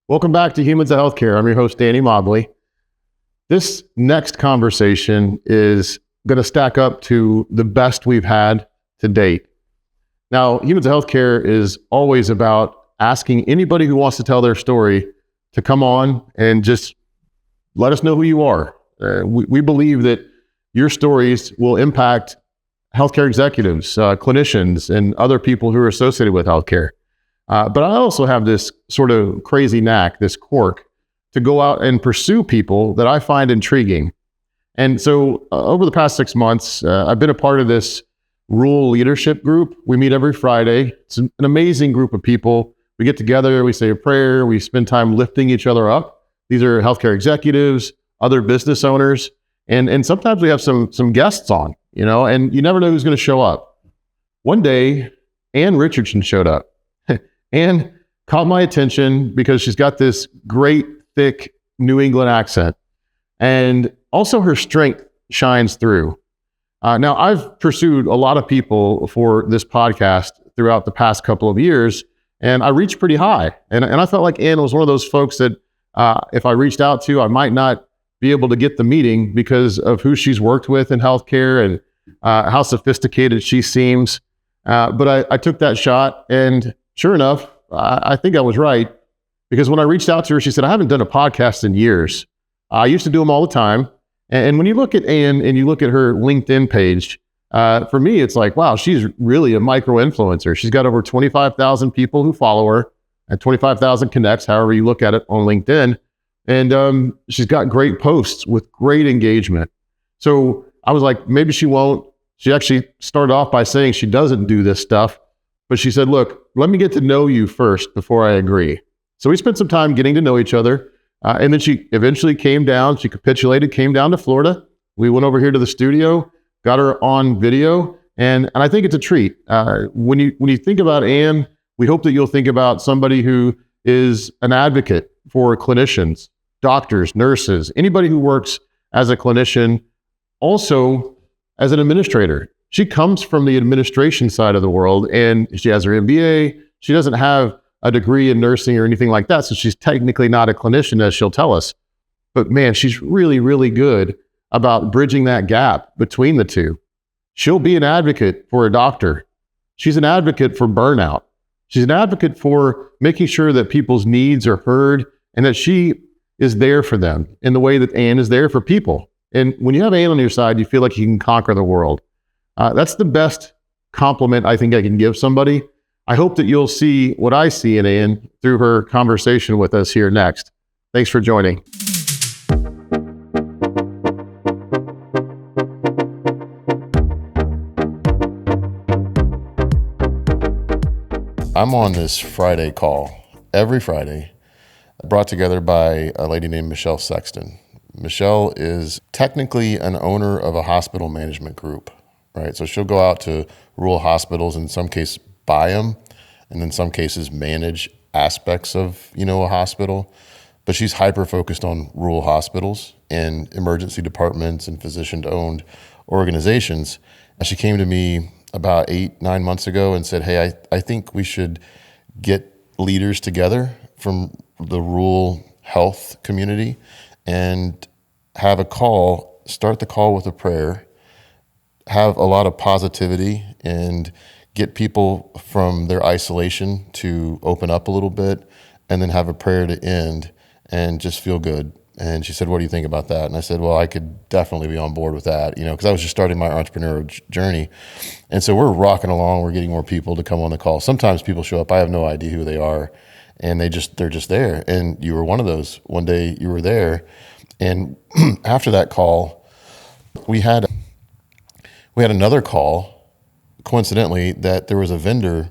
Welcome back to Humans of Healthcare. I'm your host, Danny Mobley. This next conversation is going to stack up to the best we've had to date. Now, Humans of Healthcare is always about asking anybody who wants to tell their story to come on and just let us know who you are. We believe that your stories will impact healthcare executives, clinicians, and other people who are associated with healthcare. But I also have this sort of crazy knack, this quirk, to go out and pursue people that I find intriguing. And so over the past 6 months, I've been a part of this rural leadership group. We meet every Friday. It's an amazing group of people. We get together, we say a prayer, we spend time lifting each other up. These are healthcare executives, other business owners, and sometimes we have some guests on, and you never know who's going to show up. One day, Richardson showed up. Anne caught my attention because she's got this great, thick New England accent. And also her strength shines through. Now, I've pursued a lot of people for this podcast throughout the past couple of years, and I reached pretty high. And I felt like Anne was one of those folks that if I reached out to, I might not be able to get the meeting because of who she's worked with in healthcare and how sophisticated she seems. But I took that shot, and sure enough, I think I was right, because when I reached out to her, she said, I haven't done a podcast in years. I used to do them all the time. And when you look at Anne and you look at her LinkedIn page, for me, it's like, wow, she's really a micro influencer. She's got over 25,000 people who follow her and 25,000 connects, however you look at it, on LinkedIn. And she's got great posts with great engagement. So I was like, maybe she won't. She actually started off by saying she doesn't do this stuff. But she said, look, let me get to know you first before I agree. So we spent some time getting to know each other. And then she eventually came down. She capitulated, came down to Florida. We went over here to the studio, got her on video. And I think it's a treat. When you think about Anne, we hope that you'll think about somebody who is an advocate for clinicians, doctors, nurses, anybody who works as a clinician, also as an administrator. She comes from the administration side of the world, and she has her MBA. She doesn't have a degree in nursing or anything like that, so she's technically not a clinician, as she'll tell us. But man, she's really, really good about bridging that gap between the two. She'll be an advocate for a doctor. She's an advocate for burnout. She's an advocate for making sure that people's needs are heard and that she is there for them in the way that Anne is there for people. And when you have Anne on your side, you feel like you can conquer the world. That's the best compliment I think I can give somebody. I hope that you'll see what I see in Anne through her conversation with us here next. Thanks for joining. I'm on this Friday call, every Friday, brought together by a lady named Michelle Sexton. Michelle is technically an owner of a hospital management group. Right, so she'll go out to rural hospitals, in some cases buy them, and in some cases manage aspects of a hospital. But she's hyper focused on rural hospitals and emergency departments and physician-owned organizations. And she came to me about 8-9 months ago and said, "Hey, I think we should get leaders together from the rural health community and have a call. Start the call with a prayer." Have a lot of positivity and get people from their isolation to open up a little bit, and then have a prayer to end and just feel good. And she said, "What do you think about that?" And I said, "Well, I could definitely be on board with that, because I was just starting my entrepreneurial journey." And so we're rocking along. We're getting more people to come on the call. Sometimes people show up, I have no idea who they are, and they're just there. And you were one of those. One day you were there. And after that call, we had another call, coincidentally, that there was a vendor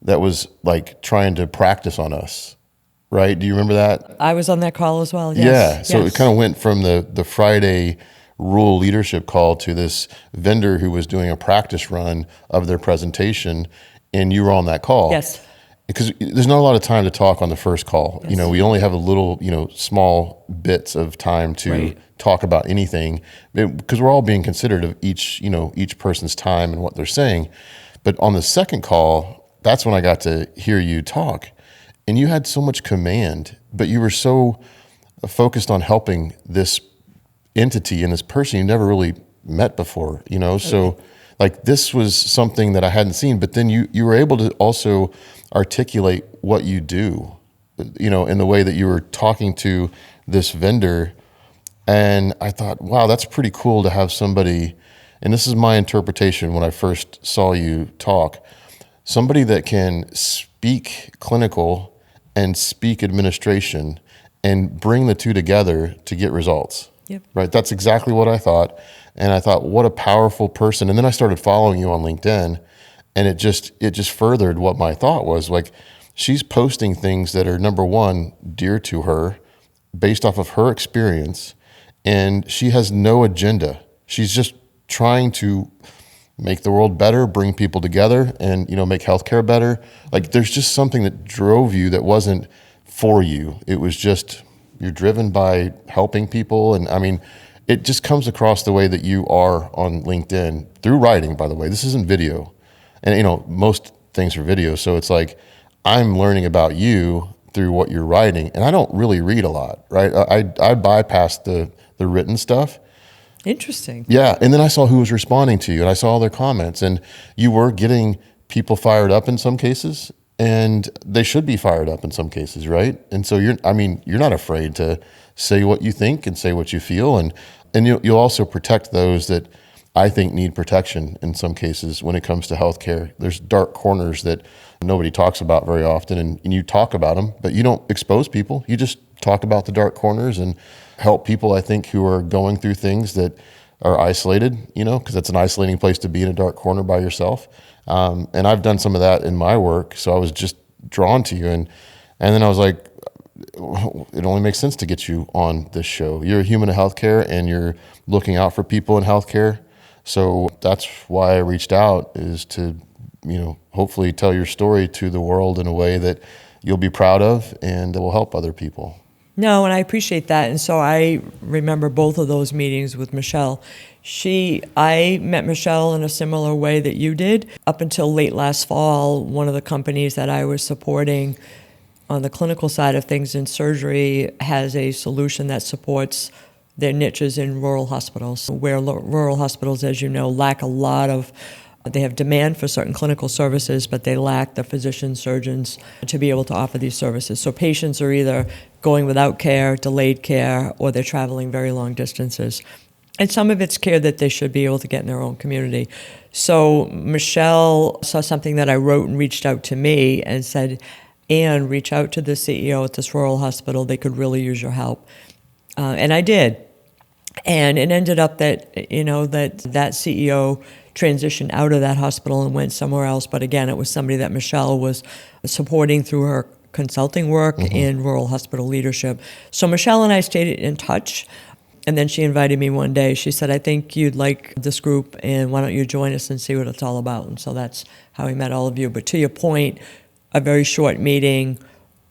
that was like trying to practice on us, right? Do you remember that? I was on that call as well, yes. Yeah, so It kind of went from the Friday rural leadership call to this vendor who was doing a practice run of their presentation, and you were on that call. Yes. Because there's not a lot of time to talk on the first call. Yes. We only have a little, small bits of time to talk about anything, because we're all being considerate of each person's time and what they're saying. But on the second call, that's when I got to hear you talk. and you had so much command, but you were so focused on helping this entity and this person you never really met before, you know? Okay. So like this was something that I hadn't seen, but then you were able to also articulate what you do, you know, in the way that you were talking to this vendor. And I thought, wow, that's pretty cool to have somebody, and this is my interpretation when I first saw you talk, somebody that can speak clinical and speak administration and bring the two together to get results. Yep. Right. That's exactly what I thought. And I thought, what a powerful person. And then I started following you on LinkedIn, and it just furthered what my thought was. Like, she's posting things that are, number one, dear to her based off of her experience. And she has no agenda. She's just trying to make the world better, bring people together, and, you know, make healthcare better. Like, there's just something that drove you that wasn't for you. It was just, you're driven by helping people. And I mean, it just comes across the way that you are on LinkedIn through writing, by the way. This isn't video. And, you know, most things are video. So it's like, I'm learning about you through what you're writing. And I don't really read a lot, right? I bypass the written stuff. Interesting. Yeah. And then I saw who was responding to you, and I saw all their comments, and you were getting people fired up in some cases, and they should be fired up in some cases, right? And so you're not afraid to say what you think and say what you feel, and you'll also protect those that I think need protection in some cases when it comes to healthcare. There's dark corners that nobody talks about very often, and you talk about them, but you don't expose people. You just talk about the dark corners and help people, I think, who are going through things that are isolated, you know, because that's an isolating place to be, in a dark corner by yourself. And I've done some of that in my work, so I was just drawn to you. And then I was like, it only makes sense to get you on this show. You're a human in healthcare, and you're looking out for people in healthcare. So that's why I reached out, is to, you know, hopefully tell your story to the world in a way that you'll be proud of and it will help other people. No, and I appreciate that. And so I remember both of those meetings with Michelle. I met Michelle in a similar way that you did. Up until late last fall, one of the companies that I was supporting on the clinical side of things in surgery has a solution that supports their niches in rural hospitals, where rural hospitals, as you know, lack a lot of, they have demand for certain clinical services, but they lack the physicians, surgeons to be able to offer these services. So patients are either going without care, delayed care, or they're traveling very long distances. And some of it's care that they should be able to get in their own community. So Michelle saw something that I wrote and reached out to me and said, Ann, reach out to the CEO at this rural hospital. They could really use your help. And I did. And it ended up that, you know, that CEO transitioned out of that hospital and went somewhere else. But again, it was somebody that Michelle was supporting through her consulting work in rural hospital leadership. So Michelle and I stayed in touch. And then she invited me one day. She said, I think you'd like this group, and why don't you join us and see what it's all about? And so that's how we met all of you. But to your point, a very short meeting,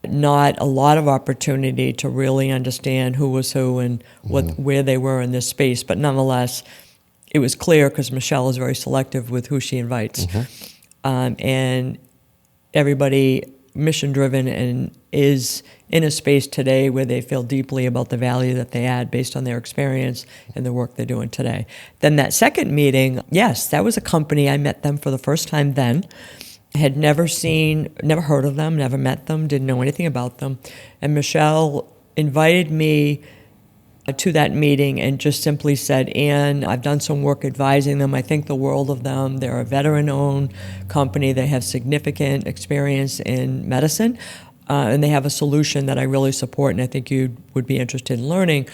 not a lot of opportunity to really understand who was who and where they were in this space. But nonetheless, it was clear, because Michelle is very selective with who she invites. And everybody mission-driven and is in a space today where they feel deeply about the value that they add based on their experience and the work they're doing today. Then that second meeting, yes, that was a company. I met them for the first time then. Had never heard of them, never met them, didn't know anything about them. And Michelle invited me to that meeting and just simply said, Ann, I've done some work advising them. I think the world of them. They're a veteran-owned company. They have significant experience in medicine, and they have a solution that I really support, and I think you would be interested in learning.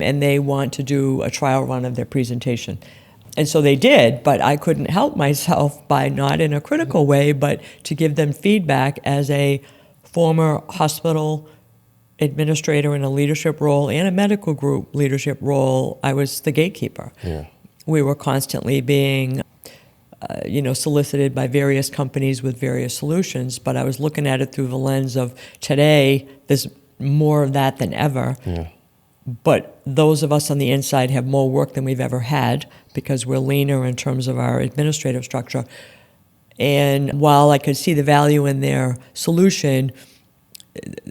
And they want to do a trial run of their presentation. And so they did, but I couldn't help myself by, not in a critical way, but to give them feedback as a former hospital administrator in a leadership role and a medical group leadership role. I was the gatekeeper. Yeah. We were constantly being solicited by various companies with various solutions, but I was looking at it through the lens of today, there's more of that than ever. Yeah. But those of us on the inside have more work than we've ever had because we're leaner in terms of our administrative structure. And while I could see the value in their solution,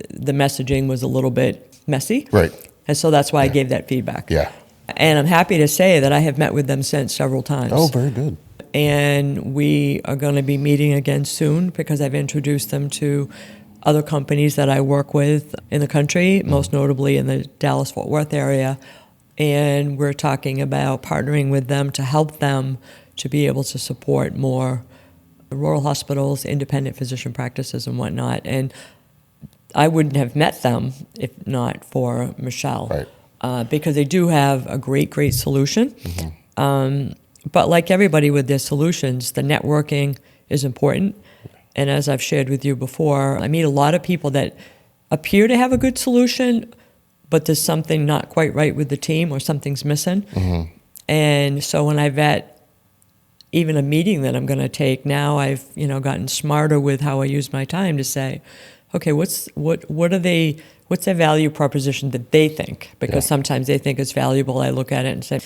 the messaging was a little bit messy. Right. And so that's why I gave that feedback. Yeah. And I'm happy to say that I have met with them since several times. Oh, very good. And we are going to be meeting again soon because I've introduced them to other companies that I work with in the country, most notably in the Dallas-Fort Worth area. And we're talking about partnering with them to help them to be able to support more rural hospitals, independent physician practices and whatnot. And I wouldn't have met them if not for Michelle. Right. Because they do have a great solution. But like everybody with their solutions, the networking is important. And as I've shared with you before, I meet a lot of people that appear to have a good solution, but there's something not quite right with the team or something's missing. And so when I vet even a meeting that I'm going to take, now I've gotten smarter with how I use my time to say, okay, what's their value proposition that they think? Because sometimes they think it's valuable. I look at it and say,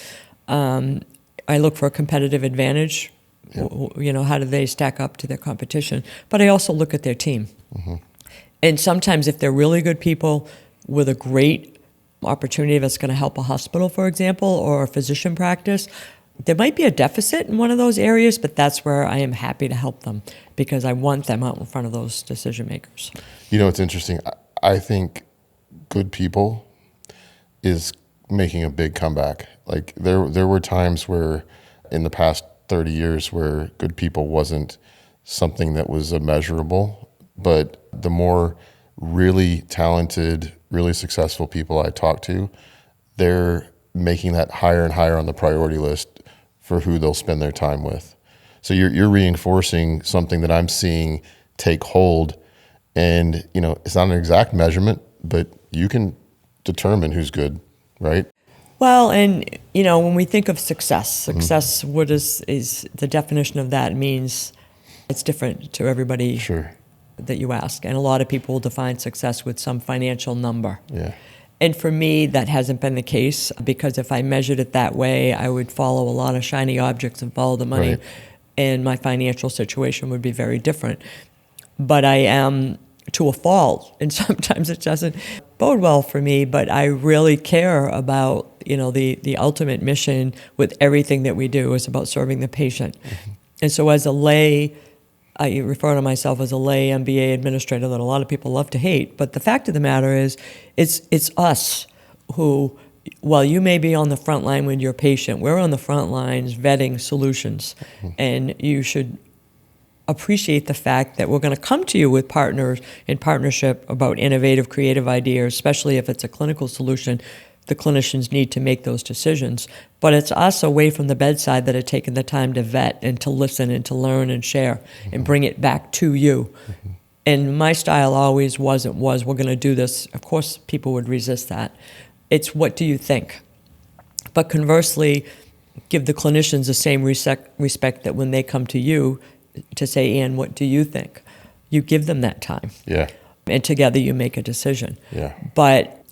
I look for a competitive advantage. How do they stack up to their competition? But I also look at their team. And sometimes if they're really good people with a great opportunity that's going to help a hospital, for example, or a physician practice, there might be a deficit in one of those areas, but that's where I am happy to help them because I want them out in front of those decision makers. It's interesting. I think good people is making a big comeback. Like there were times where in the past 30 years where good people wasn't something that was immeasurable, but the more really talented, really successful people I talk to, they're making that higher and higher on the priority list for who they'll spend their time with. So you're reinforcing something that I'm seeing take hold, and it's not an exact measurement, but you can determine who's good, right? Well, and when we think of success, what is the definition of that? It means it's different to everybody that you ask, and a lot of people will define success with some financial number. Yeah. And for me, that hasn't been the case, because if I measured it that way, I would follow a lot of shiny objects and follow the money, Right. and my financial situation would be very different. But I am to a fault, and sometimes it doesn't bode well for me, but I really care about, the ultimate mission with everything that we do is about serving the patient. And so as a lay, I refer to myself as a lay MBA administrator that a lot of people love to hate, but the fact of the matter is, it's us who, while you may be on the front line with your patient, we're on the front lines vetting solutions. And you should appreciate the fact that we're going to come to you with partners in partnership about innovative, creative ideas, especially if it's a clinical solution. The clinicians need to make those decisions. But it's us away from the bedside that are taking the time to vet and to listen and to learn and share and bring it back to you. And my style always was we're going to do this. Of course, people would resist that. It's what do you think? But conversely, give the clinicians the same respect that when they come to you to say, Ann, what do you think? You give them that time. Yeah. And together you make a decision. Yeah. But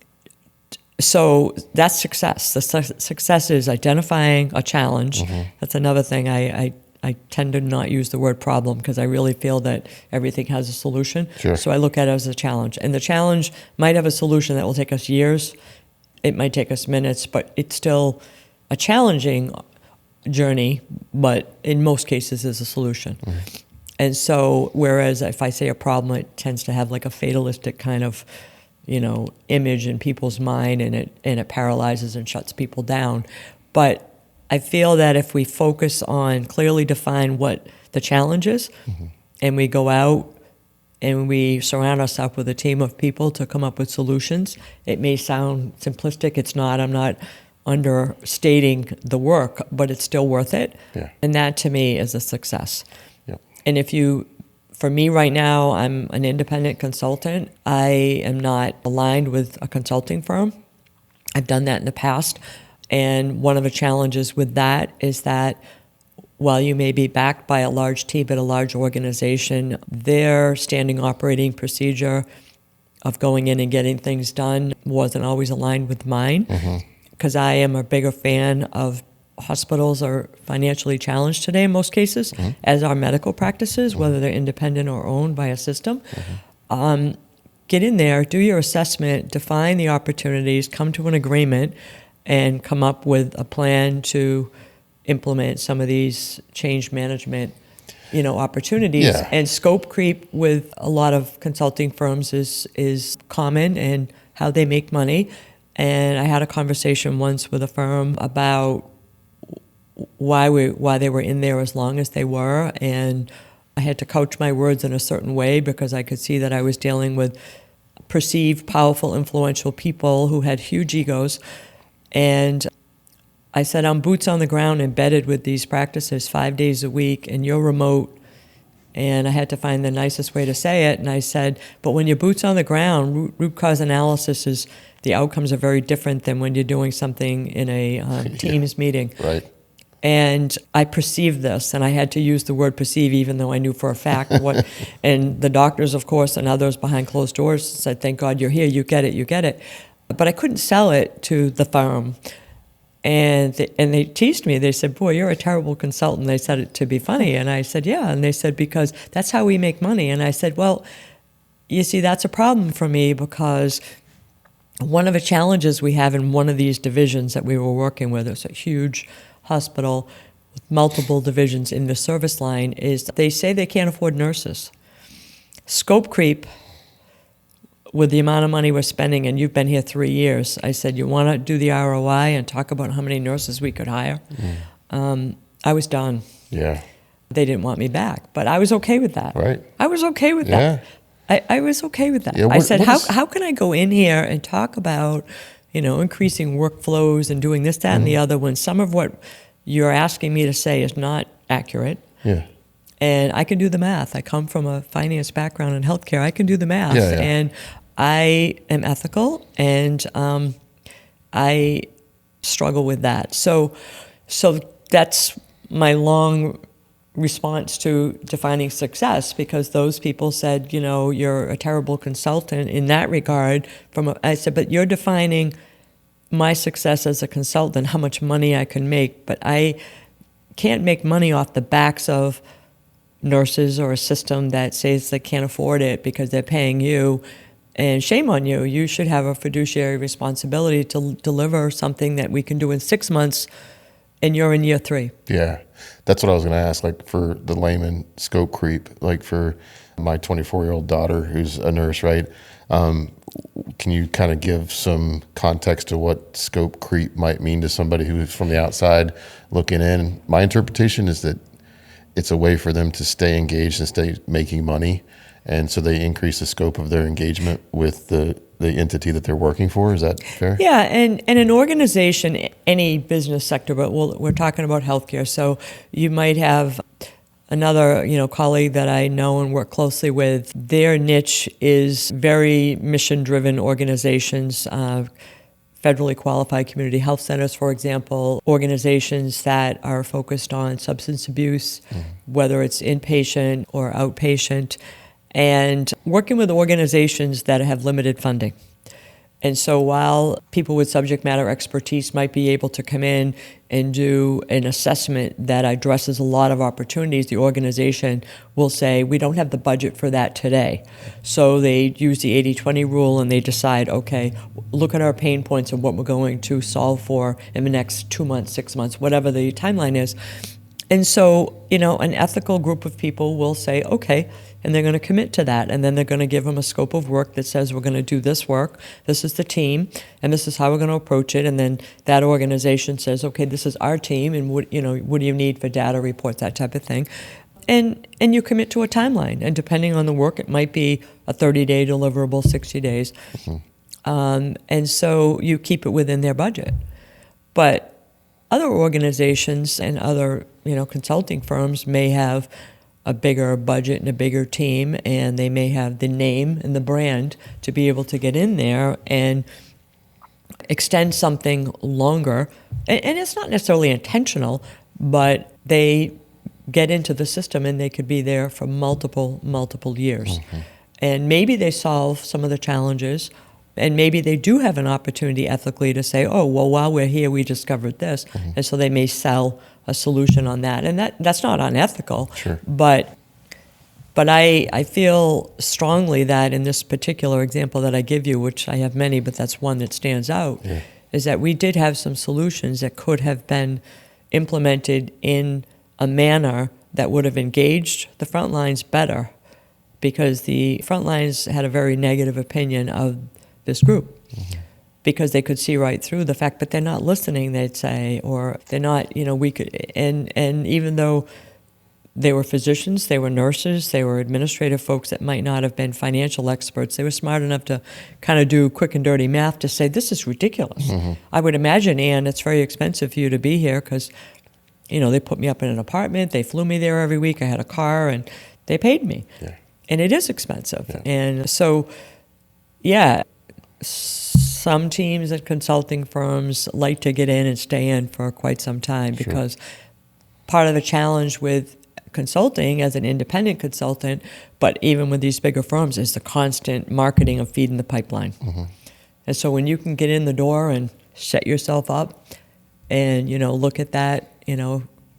so that's success. The success is identifying a challenge. That's another thing. I tend to not use the word problem because I really feel that everything has a solution. Sure. So I look at it as a challenge. And the challenge might have a solution that will take us years. It might take us minutes, but it's still a challenging journey, but in most cases is a solution. And so whereas if I say a problem, it tends to have like a fatalistic kind of image in people's mind, and it paralyzes and shuts people down. But I feel that if we focus on clearly define what the challenge is, and we go out and we surround ourselves with a team of people to come up with solutions, it may sound simplistic. It's not. I'm not understating the work, but it's still worth it. Yeah. And that to me is a success. Yep. And for me right now, I'm an independent consultant. I am not aligned with a consulting firm. I've done that in the past. And one of the challenges with that is that while you may be backed by a large team at a large organization, their standing operating procedure of going in and getting things done wasn't always aligned with mine, because I am a bigger fan of hospitals are financially challenged today in most cases, as are medical practices, whether they're independent or owned by a system. get in there, do your assessment, define the opportunities, come to an agreement, and come up with a plan to implement some of these change management, opportunities. Yeah. And scope creep with a lot of consulting firms is common and how they make money. And I had a conversation once with a firm about why they were in there as long as they were, and I had to couch my words in a certain way because I could see that I was dealing with perceived powerful, influential people who had huge egos. And I said, I'm boots on the ground embedded with these practices 5 days a week, and you're remote. And I had to find the nicest way to say it. And I said, but when you're boots on the ground, root cause analysis is, the outcomes are very different than when you're doing something in a Teams meeting. Right. And I perceived this, and I had to use the word perceive, even though I knew for a fact what. And the doctors, of course, and others behind closed doors said, thank God you're here, you get it. But I couldn't sell it to the firm. And they teased me. They said, boy, you're a terrible consultant. They said it to be funny. And I said, yeah. And they said, because that's how we make money. And I said, well, you see, that's a problem for me, because one of the challenges we have in one of these divisions that we were working with, it's a huge hospital with multiple divisions in the service line, is they say they can't afford nurses. Scope creep with the amount of money we're spending, and you've been here 3 years. I said, you want to do the ROI and talk about how many nurses we could hire? I was done. Yeah. They didn't want me back, but I was okay with that. Right. I was okay with that. I was okay with that. Yeah, I said, how can I go in here and talk about, increasing workflows and doing this, that, and the other, when some of what you're asking me to say is not accurate? Yeah. And I can do the math. I come from a finance background in healthcare. I can do the math. Yeah. And I am ethical, and I struggle with that. So that's my long response to defining success, because those people said, you're a terrible consultant in that regard. I said, but you're defining my success as a consultant, how much money I can make, but I can't make money off the backs of nurses or a system that says they can't afford it because they're paying you. And shame on you. You should have a fiduciary responsibility to deliver something that we can do in 6 months, and you're in year 3. Yeah. That's what I was going to ask, like for the layman scope creep, like for my 24-year-old daughter who's a nurse, right? Can you kind of give some context to what scope creep might mean to somebody who's from the outside looking in? My interpretation is that it's a way for them to stay engaged and stay making money. And so they increase the scope of their engagement with the entity that they're working for. Is that fair? Yeah, and an organization, any business sector, but we're talking about healthcare. So you might have another, colleague that I know and work closely with. Their niche is very mission-driven organizations, federally qualified community health centers, for example, organizations that are focused on substance abuse, whether it's inpatient or outpatient, and working with organizations that have limited funding. And so while people with subject matter expertise might be able to come in and do an assessment that addresses a lot of opportunities, the organization will say, we don't have the budget for that today. So they use the 80-20 rule, and they decide, okay, look at our pain points and what we're going to solve for in the next 2 months, 6 months, whatever the timeline is. And so, an ethical group of people will say, okay, and they're going to commit to that. And then they're going to give them a scope of work that says, we're going to do this work, this is the team, and this is how we're going to approach it. And then that organization says, okay, this is our team, and what do you need for data reports, that type of thing. And you commit to a timeline. And depending on the work, it might be a 30-day deliverable, 60 days. And so you keep it within their budget. But other organizations and other, consulting firms may have a bigger budget and a bigger team, and they may have the name and the brand to be able to get in there and extend something longer. And it's not necessarily intentional, but they get into the system and they could be there for multiple years. And maybe they solve some of the challenges, and maybe they do have an opportunity ethically to say, oh, well, while we're here, we discovered this. And so they may sell a solution on that. And that's not unethical. Sure. But But I feel strongly that in this particular example that I give you, which I have many, but that's one that stands out, is that we did have some solutions that could have been implemented in a manner that would have engaged the front lines better, because the front lines had a very negative opinion of this group. Because they could see right through the fact, but they're not listening, they'd say, or they're not, we could, and even though they were physicians, they were nurses, they were administrative folks that might not have been financial experts, they were smart enough to kind of do quick and dirty math to say, this is ridiculous. I would imagine, Ann, it's very expensive for you to be here because, they put me up in an apartment, they flew me there every week, I had a car, and they paid me. And it is expensive. And so, some teams and consulting firms like to get in and stay in for quite some time because part of the challenge with consulting as an independent consultant, but even with these bigger firms, is the constant marketing of feeding the pipeline. And so when you can get in the door and set yourself up and, look at that,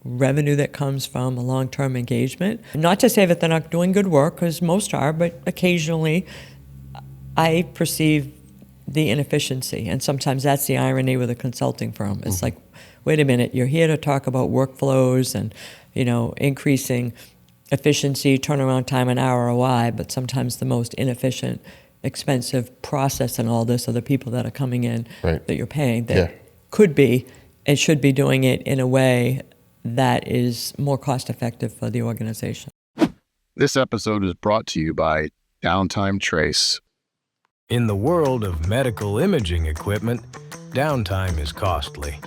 revenue that comes from a long-term engagement, not to say that they're not doing good work, because most are, but occasionally I perceive the inefficiency. And sometimes that's the irony with a consulting firm. It's like, wait a minute, you're here to talk about workflows and, increasing efficiency, turnaround time, and ROI, but sometimes the most inefficient, expensive process and all this are the people that are coming in that you're paying that could be and should be doing it in a way that is more cost effective for the organization. This episode is brought to you by Downtime Trace. In the world of medical imaging equipment, downtime is costly.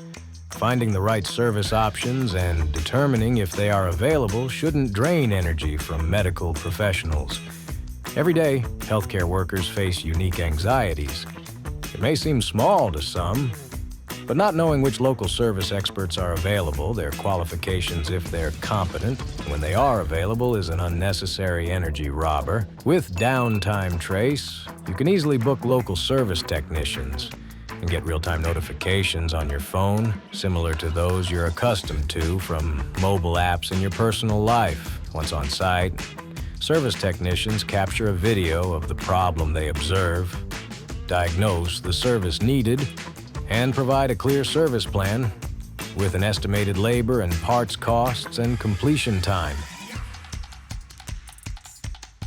Finding the right service options and determining if they are available shouldn't drain energy from medical professionals. Every day, healthcare workers face unique anxieties. It may seem small to some, but not knowing which local service experts are available, their qualifications if they're competent, when they are available is an unnecessary energy robber. With Downtime Trace, you can easily book local service technicians and get real-time notifications on your phone, similar to those you're accustomed to from mobile apps in your personal life. Once on site, service technicians capture a video of the problem they observe, diagnose the service needed, and provide a clear service plan with an estimated labor and parts costs and completion time.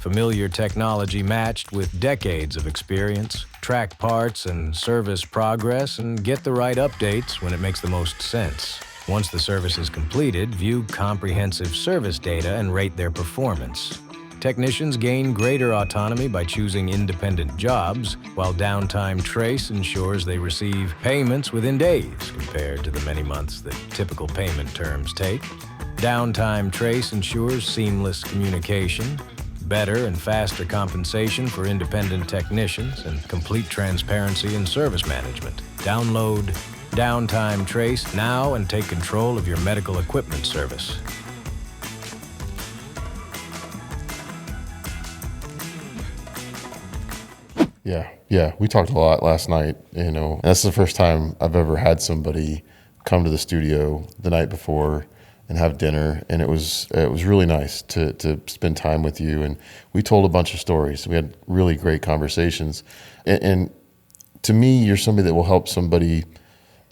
Familiar technology matched with decades of experience, track parts and service progress, and get the right updates when it makes the most sense. Once the service is completed, view comprehensive service data and rate their performance. Technicians gain greater autonomy by choosing independent jobs, while Downtime Trace ensures they receive payments within days compared to the many months that typical payment terms take. Downtime Trace ensures seamless communication, better and faster compensation for independent technicians, and complete transparency in service management. Download Downtime Trace now and take control of your medical equipment service. Yeah. We talked a lot last night, and that's the first time I've ever had somebody come to the studio the night before and have dinner, and it was really nice to spend time with you. And we told a bunch of stories. We had really great conversations. And to me, you're somebody that will help somebody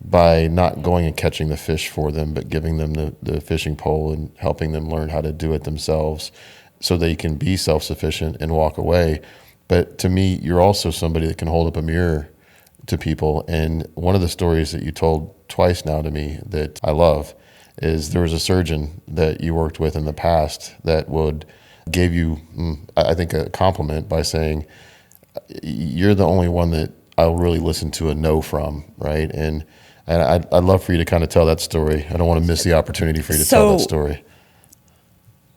by not going and catching the fish for them, but giving them the fishing pole and helping them learn how to do it themselves so they can be self-sufficient and walk away. But to me, you're also somebody that can hold up a mirror to people. And one of the stories that you told twice now to me that I love is there was a surgeon that you worked with in the past that gave you, I think, a compliment by saying, you're the only one that I'll really listen to a no from, right? And I'd love for you to kind of tell that story. I don't want to miss the opportunity for you to tell that story.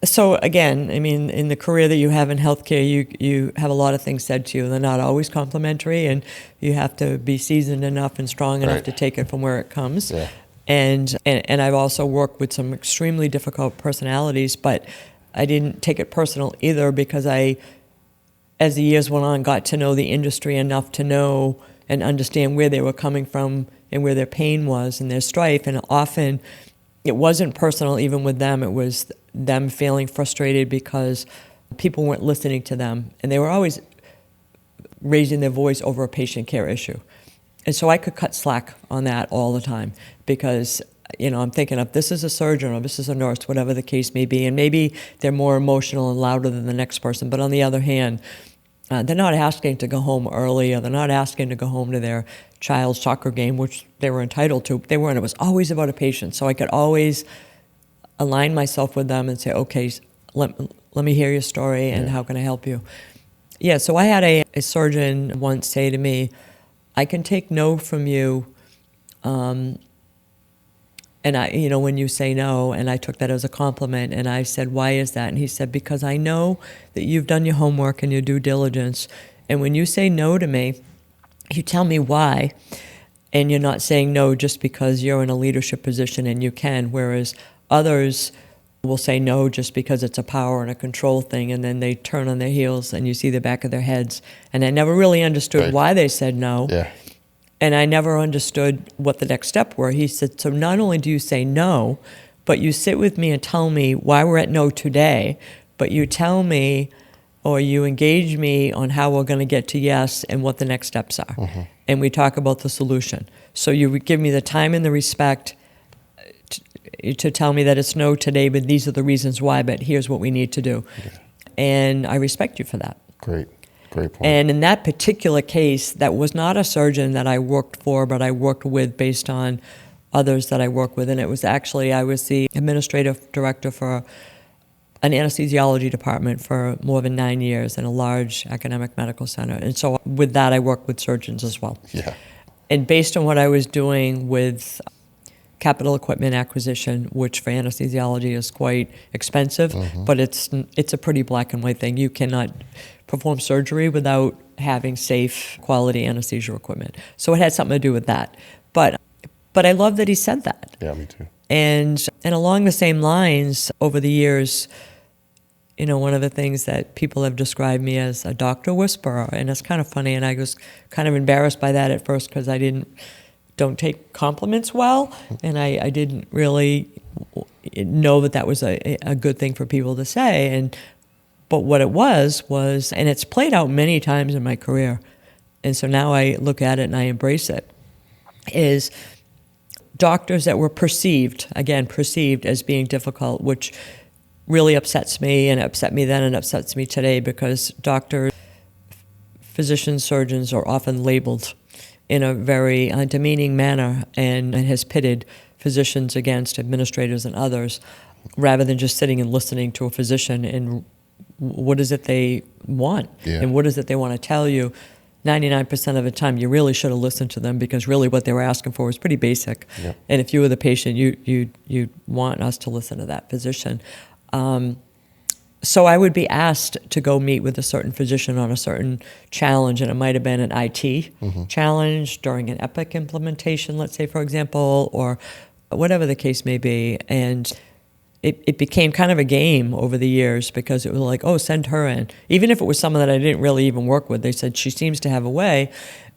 So again, I mean, in the career that you have in healthcare, you have a lot of things said to you. They're not always complimentary, and you have to be seasoned enough and strong enough to take it from where it comes. Yeah. And I've also worked with some extremely difficult personalities, but I didn't take it personal either, because I, as the years went on, got to know the industry enough to know and understand where they were coming from and where their pain was and their strife. And often it wasn't personal even with them. It was them feeling frustrated because people weren't listening to them, and they were always raising their voice over a patient care issue. And so I could cut slack on that all the time because, I'm thinking of this is a surgeon or this is a nurse, whatever the case may be, and maybe they're more emotional and louder than the next person. But on the other hand, they're not asking to go home early, or they're not asking to go home to their child's soccer game, which they were entitled to. They weren't. It was always about a patient. So I could always align myself with them and say, okay, let me hear your story and how can I help you? Yeah, so I had a surgeon once say to me, I can take no from you, and when you say no, and I took that as a compliment, and I said, why is that? And he said, because I know that you've done your homework and your due diligence, and when you say no to me, you tell me why, and you're not saying no just because you're in a leadership position and you can, whereas others will say no just because it's a power and a control thing, and then they turn on their heels and you see the back of their heads. And I never really understood why they said no. Yeah. And I never understood what the next step were. He said, so not only do you say no, but you sit with me and tell me why we're at no today, but you tell me or you engage me on how we're going to get to yes and what the next steps are. Mm-hmm. And we talk about the solution. So you give me the time and the respect to tell me that it's no today, but these are the reasons why, but here's what we need to do. Okay. And I respect you for that. Great point. And in that particular case, that was not a surgeon that I worked for, but I worked with based on others that I worked with. And it was actually, I was the administrative director for an anesthesiology department for more than 9 years in a large academic medical center. And so with that, I worked with surgeons as well. Yeah. And based on what I was doing with capital equipment acquisition, which for anesthesiology is quite expensive, but it's a pretty black and white thing. You cannot perform surgery without having safe, quality anesthesia equipment. So it had something to do with that. But I love that he said that. Yeah, me too. And along the same lines, over the years, one of the things that people have described me as a doctor whisperer, and it's kind of funny, and I was kind of embarrassed by that at first because I don't take compliments well, and I didn't really know that was a good thing for people to say. But what it was, and it's played out many times in my career, and so now I look at it and I embrace it, is doctors that were perceived as being difficult, which really upsets me, and upset me then and upsets me today, because doctors, physicians, surgeons are often labeled in a very demeaning manner, and has pitted physicians against administrators and others, rather than just sitting and listening to a physician and what is it they want, and what is it they want to tell you. 99% of the time, you really should have listened to them, because really what they were asking for was pretty basic. Yep. And if you were the patient, you want us to listen to that physician. So I would be asked to go meet with a certain physician on a certain challenge, and it might have been an IT challenge during an Epic implementation, let's say, for example, or whatever the case may be. And it became kind of a game over the years, because it was like, oh, send her in. Even if it was someone that I didn't really even work with, they said, she seems to have a way.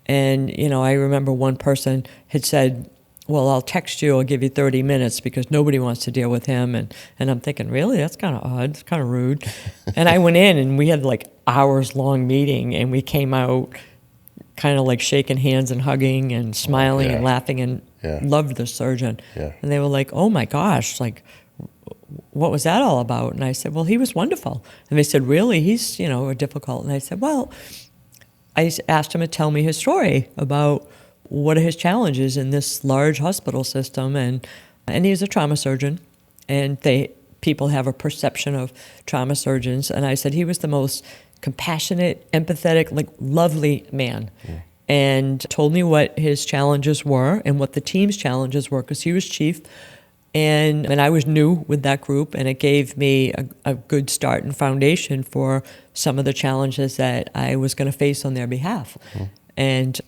And, I remember one person had said, well, I'll text you, I'll give you 30 minutes because nobody wants to deal with him. And I'm thinking, really? That's kind of odd. It's kind of rude. And I went in and we had like hours-long meeting, and we came out kind of like shaking hands and hugging and smiling and laughing, and loved the surgeon. Yeah. And they were like, oh my gosh, like, what was that all about? And I said, well, he was wonderful. And they said, really? He's, difficult. And I said, well, I asked him to tell me his story about what are his challenges in this large hospital system. And he's a trauma surgeon, and people have a perception of trauma surgeons. And I said he was the most compassionate, empathetic, like lovely man. Yeah. And told me what his challenges were and what the team's challenges were, because he was chief. And I was new with that group, and it gave me a good start and foundation for some of the challenges that I was going to face on their behalf. And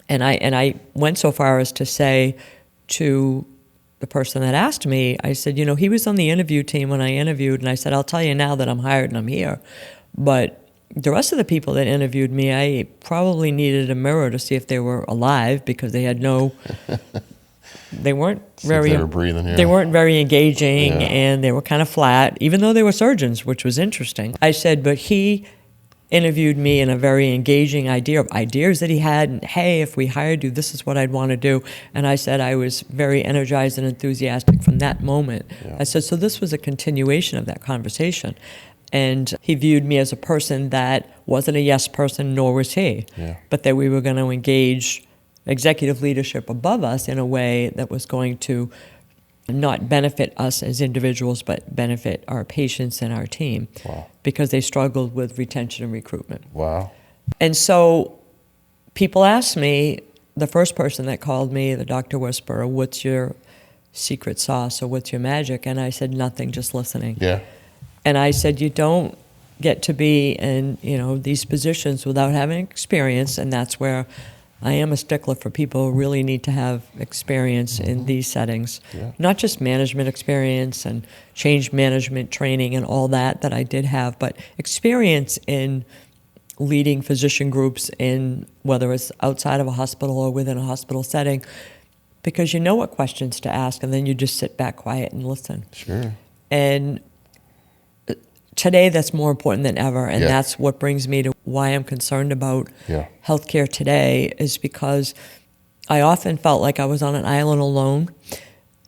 I went so far as to say to the person that asked me, I said, he was on the interview team when I interviewed, and I said, I'll tell you now that I'm hired and I'm here. But the rest of the people that interviewed me, I probably needed a mirror to see if they were alive, because they had no they weren't Like they were breathing, yeah. they weren't very engaging, Yeah. and they were kind of flat, even though they were surgeons, which was interesting. I said, but he interviewed me in a very engaging ideas that he had, and hey, if we hired you, this is what I'd want to do. And I said I was very energized and enthusiastic from that moment. Yeah. I said, so this was a continuation of that conversation. And he viewed me as a person that wasn't a yes person, nor was he, Yeah. but that we were going to engage executive leadership above us in a way that was going to not benefit us as individuals, but benefit our patients and our team. Wow. Because they struggled with retention and recruitment. Wow. And so people asked me, the first person that called me, the Dr. Whisperer, what's your secret sauce or what's your magic? And I said, nothing, just listening. Yeah. And I said, you don't get to be in, these positions without having experience, and that's where I am a stickler for people who really need to have experience in these settings. Yeah. Not just management experience and change management training and all that I did have, but experience in leading physician groups in whether it's outside of a hospital or within a hospital setting, because you know what questions to ask, and then you just sit back quiet and listen. Sure. And today, that's more important than ever, and Yeah. that's what brings me to why I'm concerned about Yeah. healthcare today, is because I often felt like I was on an island alone,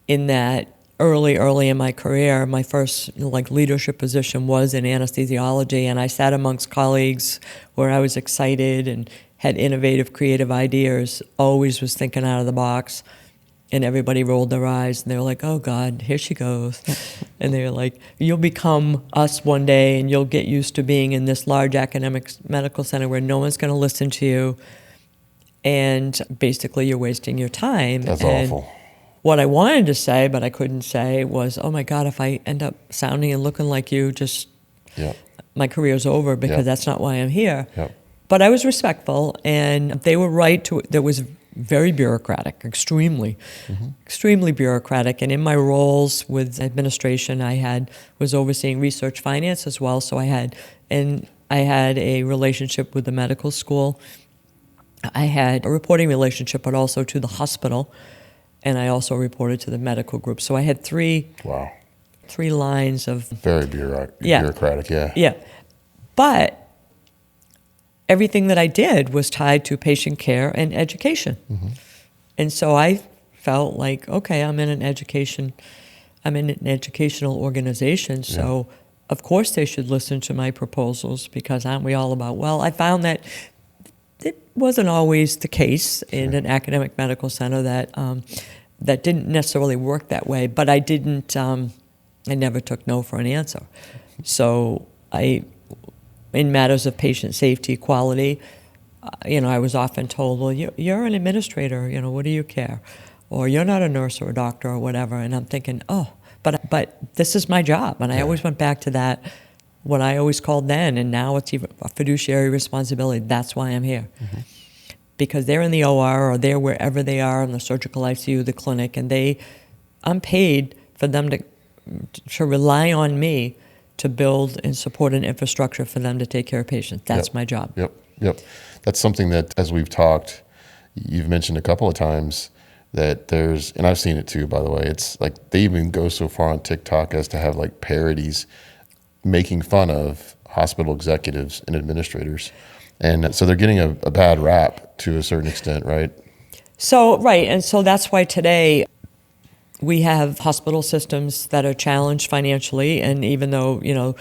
in that early in my career, my first leadership position was in anesthesiology, and I sat amongst colleagues where I was excited and had innovative, creative ideas, always was thinking out of the box. And everybody rolled their eyes, and they were like, oh, God, here she goes. And they were like, you'll become us one day, and you'll get used to being in this large academic medical center where no one's going to listen to you. And basically, you're wasting your time. That's and awful. What I wanted to say, but I couldn't say, was, oh, my God, if I end up sounding and looking like you, just Yeah. my career's over, because Yeah. that's not why I'm here. Yeah. But I was respectful, and they were right to. There was very bureaucratic, extremely bureaucratic. And in my roles with administration, was overseeing research finance as well. So I had a relationship with the medical school. I had a reporting relationship, but also to the hospital, and I also reported to the medical group. So I had three Wow. lines of Very bureaucratic. Yeah. yeah. But everything that I did was tied to patient care and education. And so I felt like, okay, I'm in an educational organization, so of course they should listen to my proposals, because aren't we all about, well, I found that it wasn't always the case in an academic medical center, that didn't necessarily work that way, but I never took no for an answer. So in matters of patient safety, quality, I was often told, well, you're an administrator, what do you care? Or you're not a nurse or a doctor or whatever. And I'm thinking, oh, but this is my job. And I always went back to that, what I always called then, and now it's even a fiduciary responsibility. That's why I'm here. Because they're in the OR, or they're wherever they are in the surgical ICU, the clinic, and I'm paid for them to rely on me to build and support an infrastructure for them to take care of patients. That's my job. Yep. That's something that, as we've talked, you've mentioned a couple of times, that and I've seen it too, by the way, it's like they even go so far on TikTok as to have like parodies making fun of hospital executives and administrators. And so they're getting a bad rap to a certain extent, right? So, right. And so that's why today we have hospital systems that are challenged financially. And even though,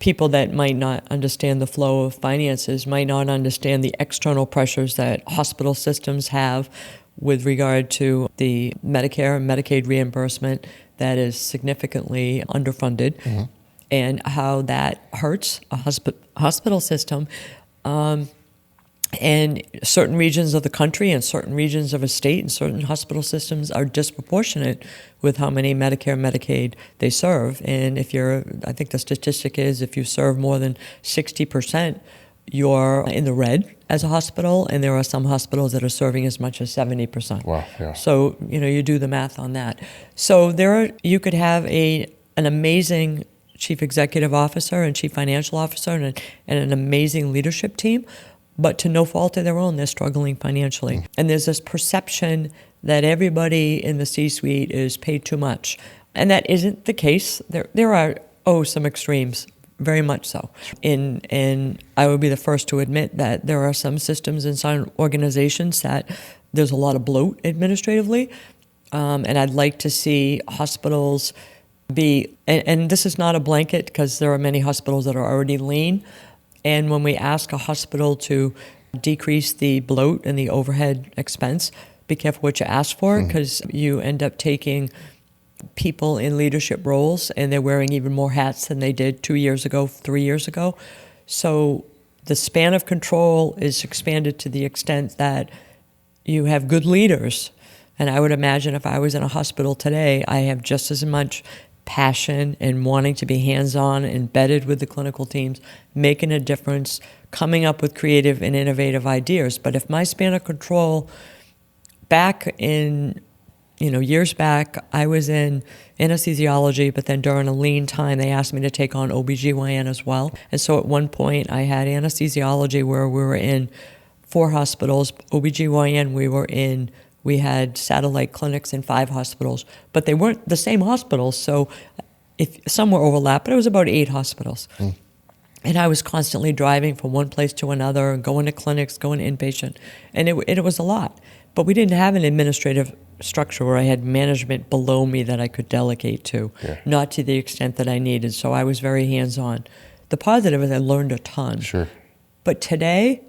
people that might not understand the flow of finances might not understand the external pressures that hospital systems have with regard to the Medicare and Medicaid reimbursement that is significantly underfunded, and how that hurts a hospital system. And certain regions of the country and certain regions of a state and certain hospital systems are disproportionate with how many Medicare and Medicaid they serve. And I think the statistic is, if you serve more than 60%, you're in the red as a hospital, and there are some hospitals that are serving as much as 70%. Wow, yeah. So, you do the math on that. So you could have an amazing chief executive officer and chief financial officer and an amazing leadership team, but to no fault of their own, they're struggling financially. And there's this perception that everybody in the C-suite is paid too much. And that isn't the case. There are, some extremes, very much so. And I would be the first to admit that there are some systems in some organizations that there's a lot of bloat administratively. And I'd like to see hospitals be, and this is not a blanket because there are many hospitals that are already lean. And when we ask a hospital to decrease the bloat and the overhead expense, be careful what you ask for, because you end up taking people in leadership roles and they're wearing even more hats than they did 2 years ago, 3 years ago. So the span of control is expanded to the extent that you have good leaders. And I would imagine if I was in a hospital today, I have just as much passion and wanting to be hands-on, embedded with the clinical teams, making a difference, coming up with creative and innovative ideas. But if my span of control back in, years back, I was in anesthesiology, but then during a lean time, they asked me to take on OBGYN as well. And so at one point, I had anesthesiology where we were in 4 hospitals, OBGYN we had satellite clinics in 5 hospitals, but they weren't the same hospitals. So if some were overlapped, but it was about 8 hospitals. And I was constantly driving from one place to another and going to clinics, going to inpatient. And it was a lot. But we didn't have an administrative structure where I had management below me that I could delegate to, not to the extent that I needed. So I was very hands-on. The positive is I learned a ton. Sure. But today,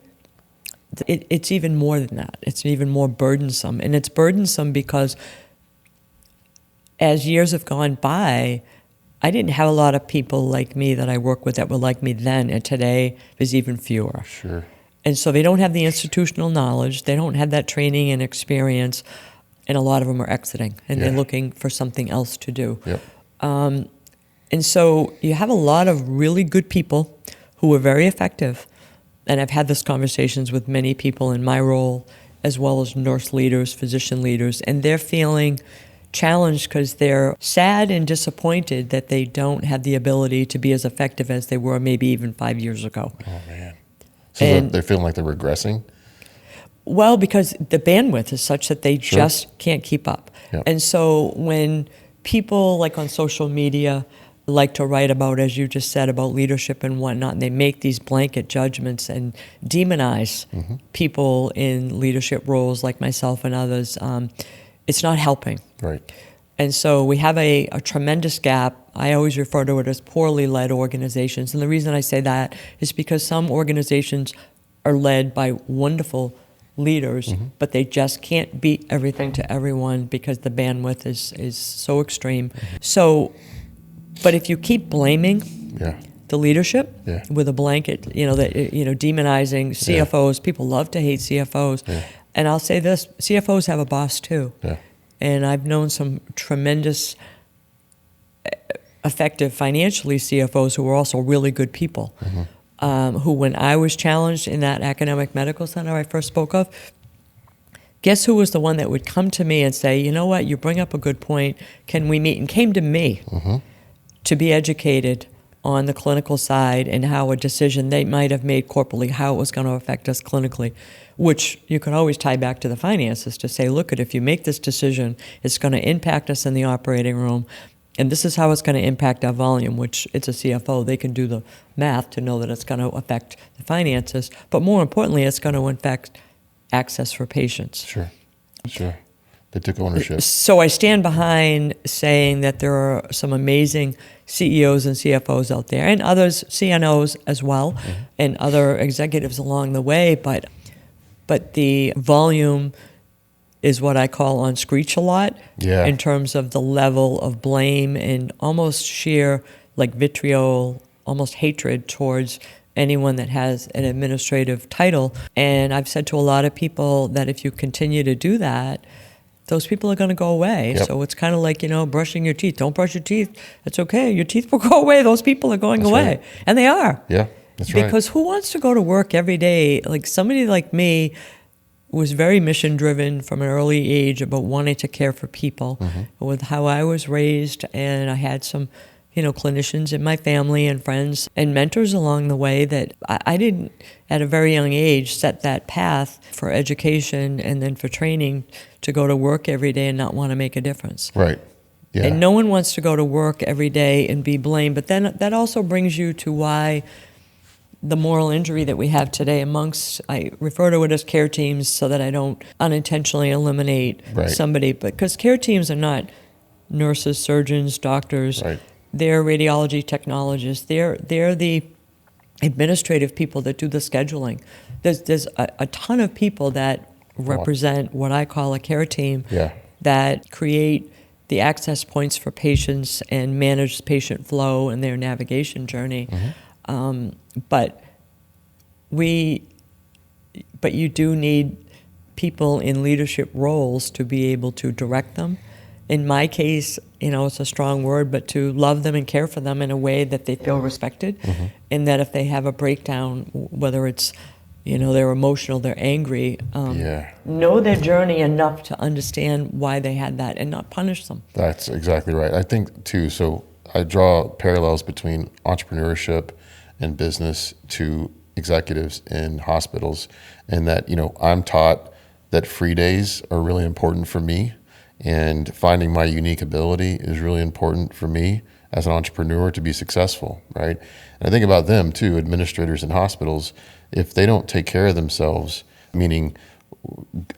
it's even more than that. It's even more burdensome. And it's burdensome because as years have gone by, I didn't have a lot of people like me that I work with that were like me then, and today there's even fewer. Sure. And so they don't have the institutional knowledge, they don't have that training and experience, and a lot of them are exiting, and they're looking for something else to do. Yep. And so you have a lot of really good people who are very effective. And I've had these conversations with many people in my role, as well as nurse leaders, physician leaders, and they're feeling challenged because they're sad and disappointed that they don't have the ability to be as effective as they were maybe even 5 years ago. Oh, man. So they're feeling like they're regressing? Well, because the bandwidth is such that they just can't keep up. Yep. And so when people like on social media like to write about, as you just said, about leadership and whatnot, and they make these blanket judgments and demonize people in leadership roles like myself and others, it's not helping. Right. And so we have a tremendous gap. I always refer to it as poorly led organizations. And the reason I say that is because some organizations are led by wonderful leaders, but they just can't be everything to everyone because the bandwidth is so extreme. So, but if you keep blaming the leadership with a blanket, demonizing CFOs, people love to hate CFOs. And I'll say this, CFOs have a boss too. And I've known some tremendous, effective financially CFOs who were also really good people, who when I was challenged in that academic medical center I first spoke of, guess who was the one that would come to me and say, you know what, you bring up a good point, can we meet? And came to me to be educated on the clinical side and how a decision they might have made corporately, how it was going to affect us clinically, which you can always tie back to the finances to say, look, if you make this decision, it's going to impact us in the operating room, and this is how it's going to impact our volume, which it's a CFO. They can do the math to know that it's going to affect the finances, but more importantly, it's going to affect access for patients. Sure. They took ownership. So I stand behind saying that there are some amazing CEOs and CFOs out there, and others, CNOs as well, and other executives along the way, but the volume is what I call on screech a lot in terms of the level of blame and almost sheer vitriol, almost hatred towards anyone that has an administrative title. And I've said to a lot of people that if you continue to do that, those people are going to go away. So it's kind of like, brushing your teeth. Don't brush your teeth. It's okay. Your teeth will go away. Those people are going away. Right. And they are. Yeah, that's right. Because who wants to go to work every day? Like somebody like me was very mission driven from an early age about wanting to care for people with how I was raised. And I had some, clinicians in my family and friends and mentors along the way that I didn't, at a very young age, set that path for education and then for training to go to work every day and not want to make a difference. Right. Yeah. And no one wants to go to work every day and be blamed. But then that also brings you to why the moral injury that we have today amongst, I refer to it as care teams so that I don't unintentionally eliminate somebody, but because care teams are not nurses, surgeons, doctors, they're radiology technologists, they're the administrative people that do the scheduling. There's a ton of people that represent what I call a care team that create the access points for patients and manage patient flow and their navigation journey. But you do need people in leadership roles to be able to direct them. In my case, it's a strong word, but to love them and care for them in a way that they feel respected, and that if they have a breakdown, whether it's, they're emotional, they're angry, know their journey enough to understand why they had that and not punish them. That's exactly right. I think too, so I draw parallels between entrepreneurship and business to executives in hospitals, and that, I'm taught that free days are really important for me, and finding my unique ability is really important for me as an entrepreneur to be successful, right? And I think about them too, administrators in hospitals, if they don't take care of themselves, meaning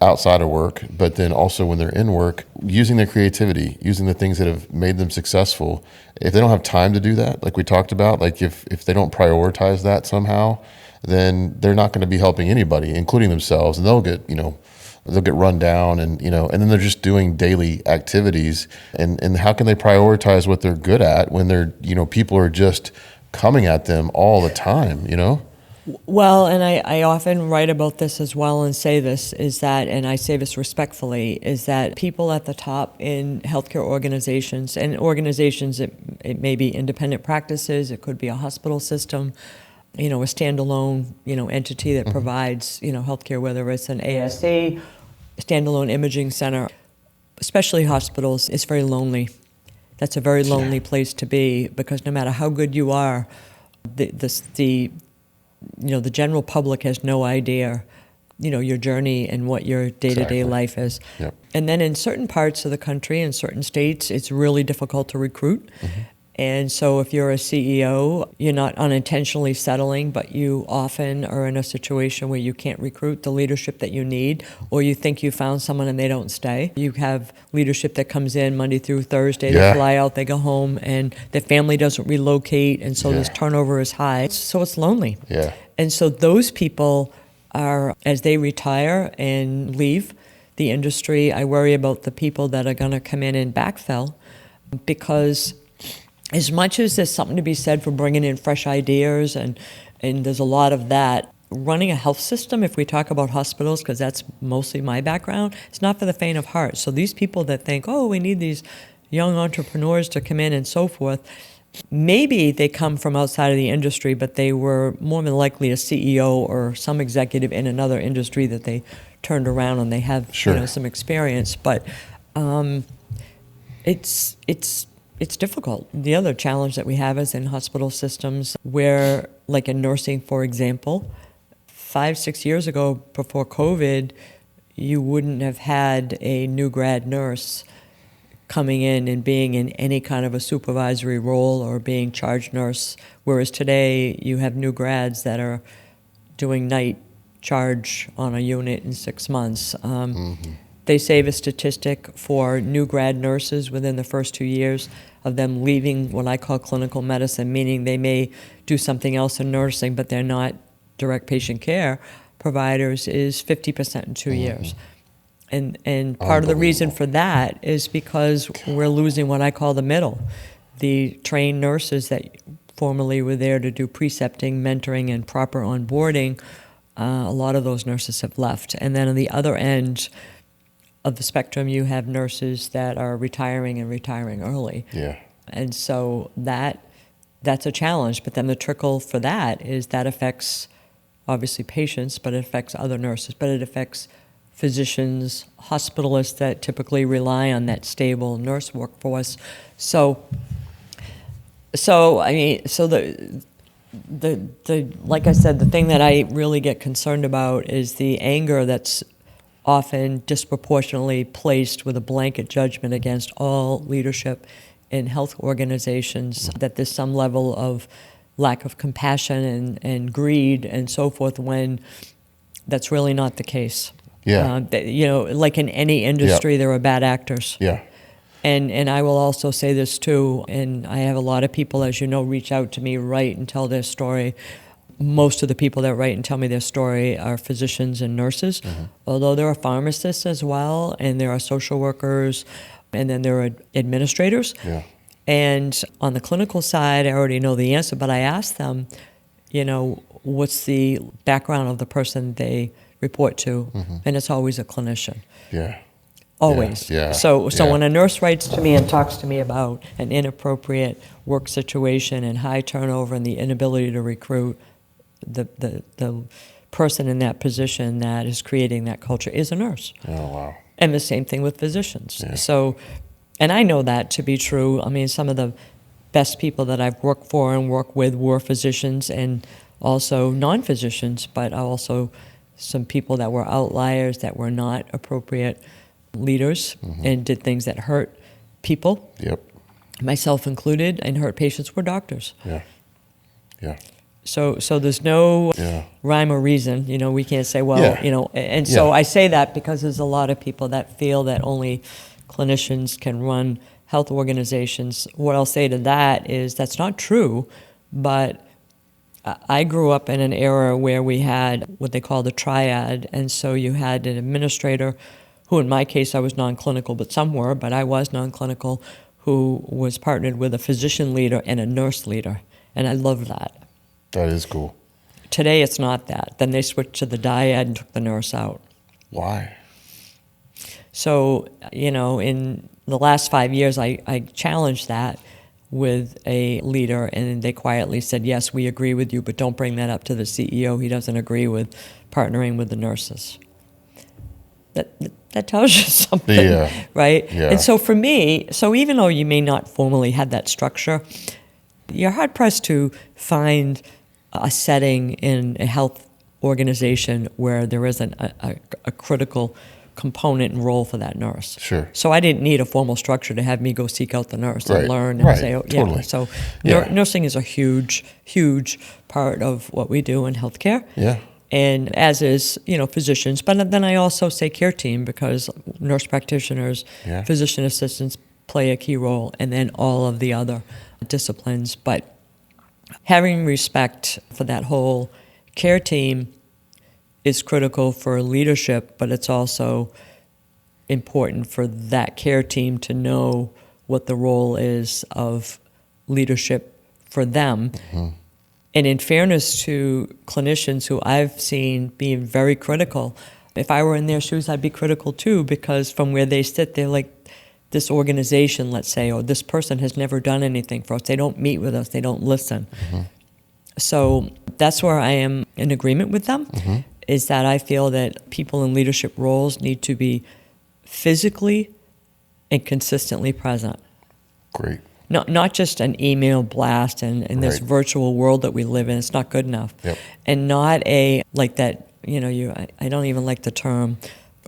outside of work, but then also when they're in work, using their creativity, using the things that have made them successful. If they don't have time to do that, like we talked about, like if they don't prioritize that somehow, then they're not going to be helping anybody, including themselves, and they'll get run down, and and then they're just doing daily activities. And how can they prioritize what they're good at when they're, people are just coming at them all the time, Well, and I often write about this as well and say this, is that, and I say this respectfully, is that people at the top in healthcare organizations, and organizations, it may be independent practices, it could be a hospital system, a standalone, entity that provides, healthcare, whether it's an ASC, standalone imaging center, especially hospitals, it's very lonely. That's a very lonely place to be, because no matter how good you are, the general public has no idea, your journey and what your day-to-day life is. Yep. And then in certain parts of the country, in certain states, it's really difficult to recruit. And so if you're a CEO, you're not unintentionally settling, but you often are in a situation where you can't recruit the leadership that you need, or you think you found someone and they don't stay. You have leadership that comes in Monday through Thursday, they fly out, they go home, and their family doesn't relocate, and so this turnover is high. So it's lonely. And so those people are, as they retire and leave the industry, I worry about the people that are going to come in and backfill, because as much as there's something to be said for bringing in fresh ideas, and there's a lot of that, running a health system, if we talk about hospitals, because that's mostly my background, it's not for the faint of heart. So these people that think, we need these young entrepreneurs to come in and so forth, maybe they come from outside of the industry, but they were more than likely a CEO or some executive in another industry that they turned around, and they have some experience. But it's difficult. The other challenge that we have is in hospital systems where, like in nursing, for example, 5-6 years ago, before COVID, you wouldn't have had a new grad nurse coming in and being in any kind of a supervisory role or being charge nurse, whereas today you have new grads that are doing night charge on a unit in 6 months. They save a statistic for new grad nurses within the first 2 years of them leaving what I call clinical medicine, meaning they may do something else in nursing, but they're not direct patient care providers, is 50% in 2 years. And part of the reason for that is because we're losing what I call the middle. The trained nurses that formerly were there to do precepting, mentoring, and proper onboarding, a lot of those nurses have left. And then on the other end of the spectrum, you have nurses that are retiring and retiring early. And so that's a challenge. But then the trickle for that is that affects obviously patients, but it affects other nurses, but it affects physicians, hospitalists that typically rely on that stable nurse workforce. So So I mean, so the like I said, the thing that I really get concerned about is the anger that's often disproportionately placed with a blanket judgment against all leadership in health organizations, that there's some level of lack of compassion and greed and so forth, when that's really not the case. Yeah. Like in any industry, there are bad actors. Yeah. And I will also say this too, and I have a lot of people, as you know, reach out to me, write and tell their story. Most of the people that write and tell me their story are physicians and nurses, although there are pharmacists as well, and there are social workers, and then there are administrators. Yeah. And on the clinical side, I already know the answer, but I ask them, what's the background of the person they report to? And it's always a clinician. Yeah. Always. Yeah. So when a nurse writes to me and talks to me about an inappropriate work situation and high turnover and the inability to recruit, the person in that position that is creating that culture is a nurse. Oh, wow. And the same thing with physicians. Yeah. So, and I know that to be true. I mean, some of the best people that I've worked for and worked with were physicians and also non-physicians, but also some people that were outliers, that were not appropriate leaders and did things that hurt people, Yep. myself included, and hurt patients, were doctors. Yeah. Yeah. So there's no Yeah. rhyme or reason. We can't say, well, Yeah. And so Yeah. I say that because there's a lot of people that feel that only clinicians can run health organizations. What I'll say to that is that's not true, but I grew up in an era where we had what they call the triad, and so you had an administrator, who in my case I was non-clinical, but some were, but I was non-clinical, who was partnered with a physician leader and a nurse leader, and I love that. That is cool. Today it's not that. Then they switched to the dyad and took the nurse out. Why? So, in the last 5 years, I challenged that with a leader, and they quietly said, yes, we agree with you, but don't bring that up to the CEO. He doesn't agree with partnering with the nurses. That tells you something, Yeah. right? Yeah. And so for me, even though you may not formally have that structure, you're hard-pressed to find a setting in a health organization where there isn't a critical component and role for that nurse. Sure. So I didn't need a formal structure to have me go seek out the nurse Right. and learn and Right. say, Totally. So Yeah. nursing is a huge, huge part of what we do in healthcare. Yeah. And as is, physicians. But then I also say care team, because nurse practitioners, Yeah. physician assistants play a key role, and then all of the other disciplines. But having respect for that whole care team is critical for leadership, but it's also important for that care team to know what the role is of leadership for them. And in fairness to clinicians who I've seen being very critical, if I were in their shoes, I'd be critical too, because from where they sit, they're like, this organization, let's say, or this person has never done anything for us. They don't meet with us. They don't listen. So that's where I am in agreement with them, is that I feel that people in leadership roles need to be physically and consistently present. Great. Not just an email blast and this Right. virtual world that we live in. It's not good enough. Yep. And not like that, I don't even like the term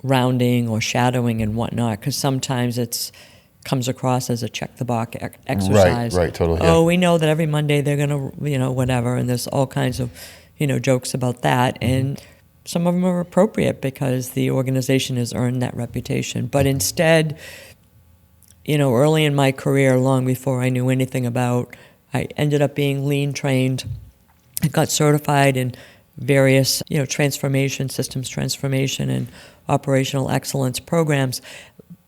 rounding or shadowing and whatnot, because sometimes it's comes across as a check the box exercise. Right, totally. Oh, we know that every Monday they're going to, whatever. And there's all kinds of, jokes about that. And some of them are appropriate because the organization has earned that reputation. But instead, early in my career, long before I knew anything about, I ended up being lean trained. I got certified in various, systems transformation and operational excellence programs.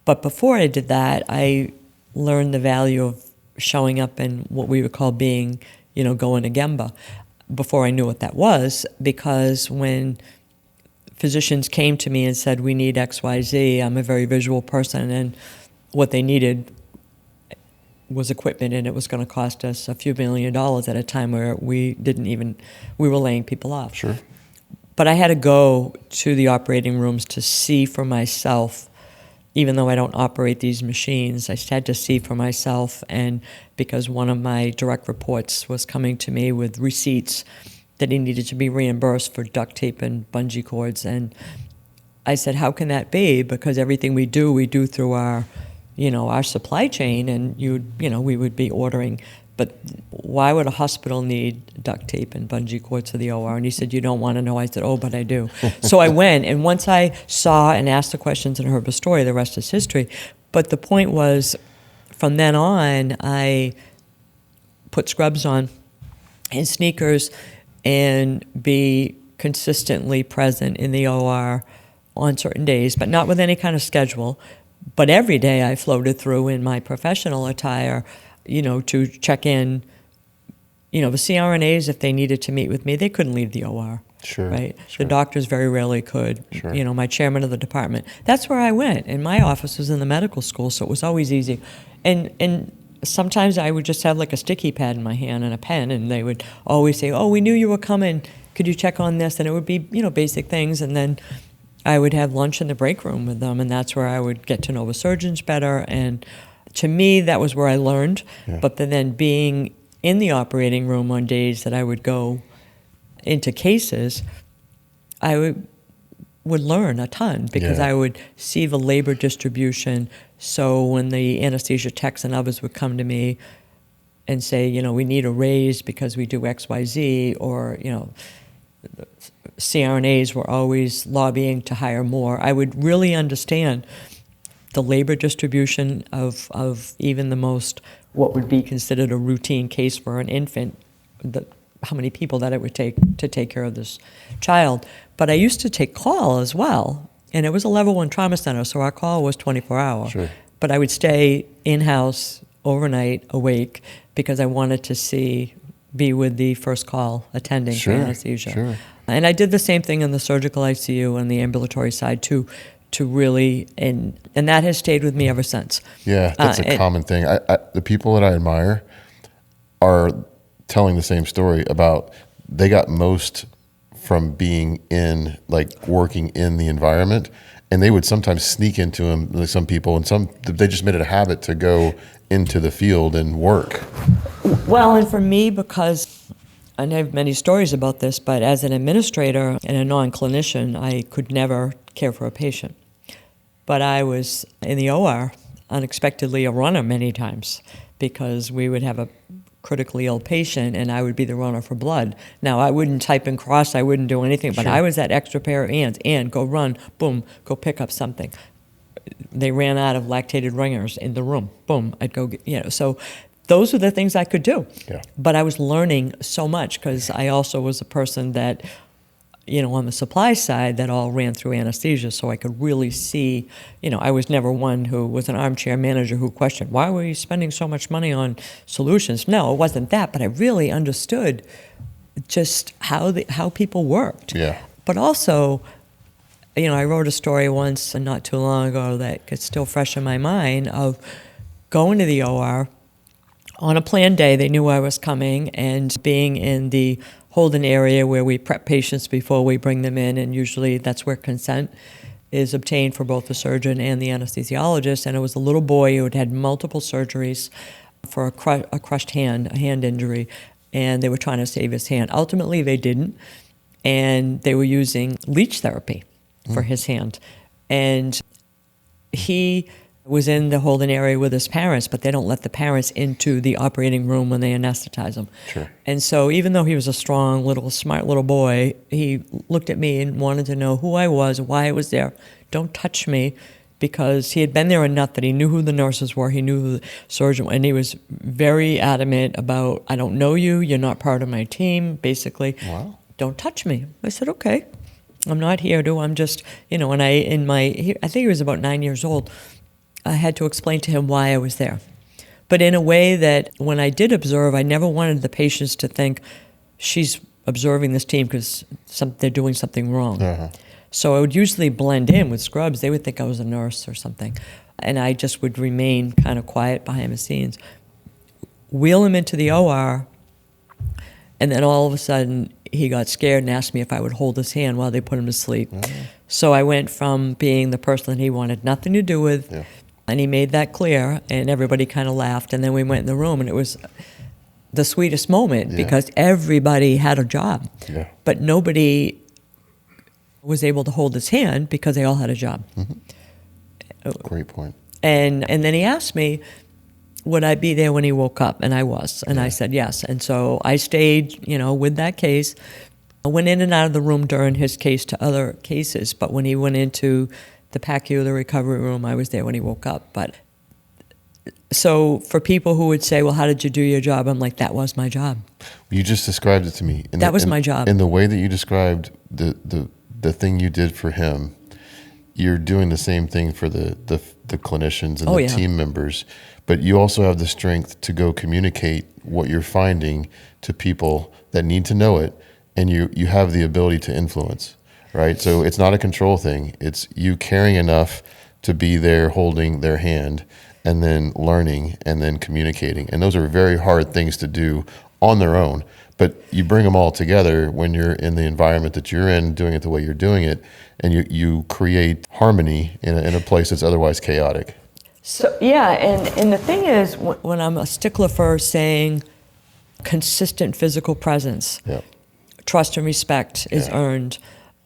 But before I did that, I learned the value of showing up in what we would call being, going to Gemba, before I knew what that was, because when physicians came to me and said, we need XYZ, I'm a very visual person, and what they needed was equipment, and it was going to cost us a few $1 million at a time where we were laying people off. Sure. But I had to go to the operating rooms to see for myself even though I don't operate these machines, I had to see for myself. And because one of my direct reports was coming to me with receipts that he needed to be reimbursed for duct tape and bungee cords. And I said, how can that be? Because everything we do through our, our supply chain, and we would be ordering. But why would a hospital need duct tape and bungee cords for the OR? And he said, you don't want to know. I said, oh, but I do. So I went, and once I saw and asked the questions and heard the story, the rest is history. But the point was, from then on, I put scrubs on and sneakers and be consistently present in the OR on certain days, but not with any kind of schedule. But every day I floated through in my professional attire, to check in. The CRNAs, if they needed to meet with me, they couldn't leave the OR. Sure. Right? Sure. The doctors very rarely could. Sure. My chairman of the department. That's where I went. And my office was in the medical school, so it was always easy. And sometimes I would just have like a sticky pad in my hand and a pen, and they would always say, oh, we knew you were coming. Could you check on this? And it would be, basic things. And then I would have lunch in the break room with them, and that's where I would get to know the surgeons better. And to me, that was where I learned. Yeah. But then being in the operating room on days that I would go into cases, I would learn a ton because Yeah. I would see the labor distribution. So when the anesthesia techs and others would come to me and say, we need a raise because we do X, Y, Z, or, CRNAs were always lobbying to hire more, I would really understand the labor distribution of even the most, what would be considered a routine case for an infant, how many people that it would take to take care of this child. But I used to take call as well, and it was a level 1 trauma center, so our call was 24 hours. Sure. But I would stay in-house overnight awake because I wanted to be with the first call attending for anesthesia. Sure. And I did the same thing in the surgical ICU and the ambulatory side too, to really, and that has stayed with me ever since. Yeah, that's a common thing. The people that I admire are telling the same story about they got most from being in, like working in the environment, and they would sometimes sneak into them, like some people, and they just made it a habit to go into the field and work. Well, and for me, because I have many stories about this, but as an administrator and a non-clinician, I could never care for a patient. But I was in the OR, unexpectedly a runner many times, because we would have a critically ill patient and I would be the runner for blood. Now, I wouldn't type and cross, I wouldn't do anything, but I was that extra pair of hands, and go run, boom, go pick up something. They ran out of lactated ringers in the room, boom, I'd go get, so those were the things I could do. Yeah. But I was learning so much because I also was a person that, on the supply side, that all ran through anesthesia, so I could really see, I was never one who was an armchair manager who questioned, why were you spending so much money on solutions? No, it wasn't that, but I really understood just how people worked. Yeah. But also, I wrote a story once, and not too long ago, that is still fresh in my mind, of going to the OR on a planned day. They knew I was coming, and being in the holding area where we prep patients before we bring them in, and usually that's where consent is obtained for both the surgeon and the anesthesiologist. And it was a little boy who had had multiple surgeries for a crushed hand, a hand injury, and they were trying to save his hand. Ultimately, they didn't, and they were using leech therapy for his hand. And he was in the holding area with his parents, but they don't let the parents into the operating room when they anesthetize them. Sure. And so even though he was a strong, smart little boy, he looked at me and wanted to know who I was, why I was there. Don't touch me, because he had been there enough that he knew who the nurses were, he knew who the surgeon was, and he was very adamant about, I don't know you, you're not part of my team, basically. Wow. Don't touch me. I said, okay. I'm not here to, I'm just, and I think he was about 9 years old. I had to explain to him why I was there. But in a way that when I did observe, I never wanted the patients to think she's observing this team because they're doing something wrong. Uh-huh. So I would usually blend in with scrubs. They would think I was a nurse or something. And I just would remain kind of quiet behind the scenes. Wheel him into the OR, and then all of a sudden he got scared and asked me if I would hold his hand while they put him to sleep. So I went from being the person he wanted nothing to do with, and he made that clear, and everybody kind of laughed, and then we went in the room, and it was the sweetest moment because everybody had a job, but nobody was able to hold his hand because they all had a job. Great point. And then he asked me, would I be there when he woke up? And I was. And I said yes. And so I stayed, with that case. I went in and out of the room during his case to other cases. But when he went into the PACU, the recovery room, I was there when he woke up. But so for people who would say, well, how did you do your job? I'm like, that was my job. You just described it to me. That was my job. In the way that you described the thing you did for him, you're doing the same thing for the clinicians and the team members, but you also have the strength to go communicate what you're finding to people that need to know it, and you have the ability to influence, right? So it's not a control thing. It's you caring enough to be there holding their hand and then learning and then communicating. And those are very hard things to do on their own, but you bring them all together when you're in the environment that you're in, doing it the way you're doing it, and you create harmony in a place that's otherwise chaotic. So and the thing is, when I'm a stickler for saying consistent physical presence, trust and respect is earned,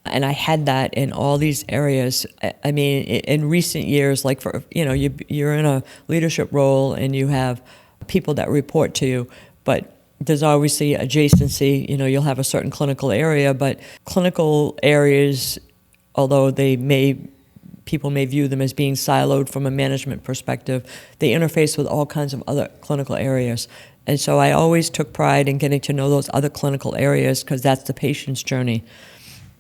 and I had that in all these areas. I mean, in recent years, like for you're in a leadership role and you have people that report to you, but there's obviously adjacency. You'll have a certain clinical area, but clinical areas, although people may view them as being siloed from a management perspective, they interface with all kinds of other clinical areas. And so I always took pride in getting to know those other clinical areas because that's the patient's journey,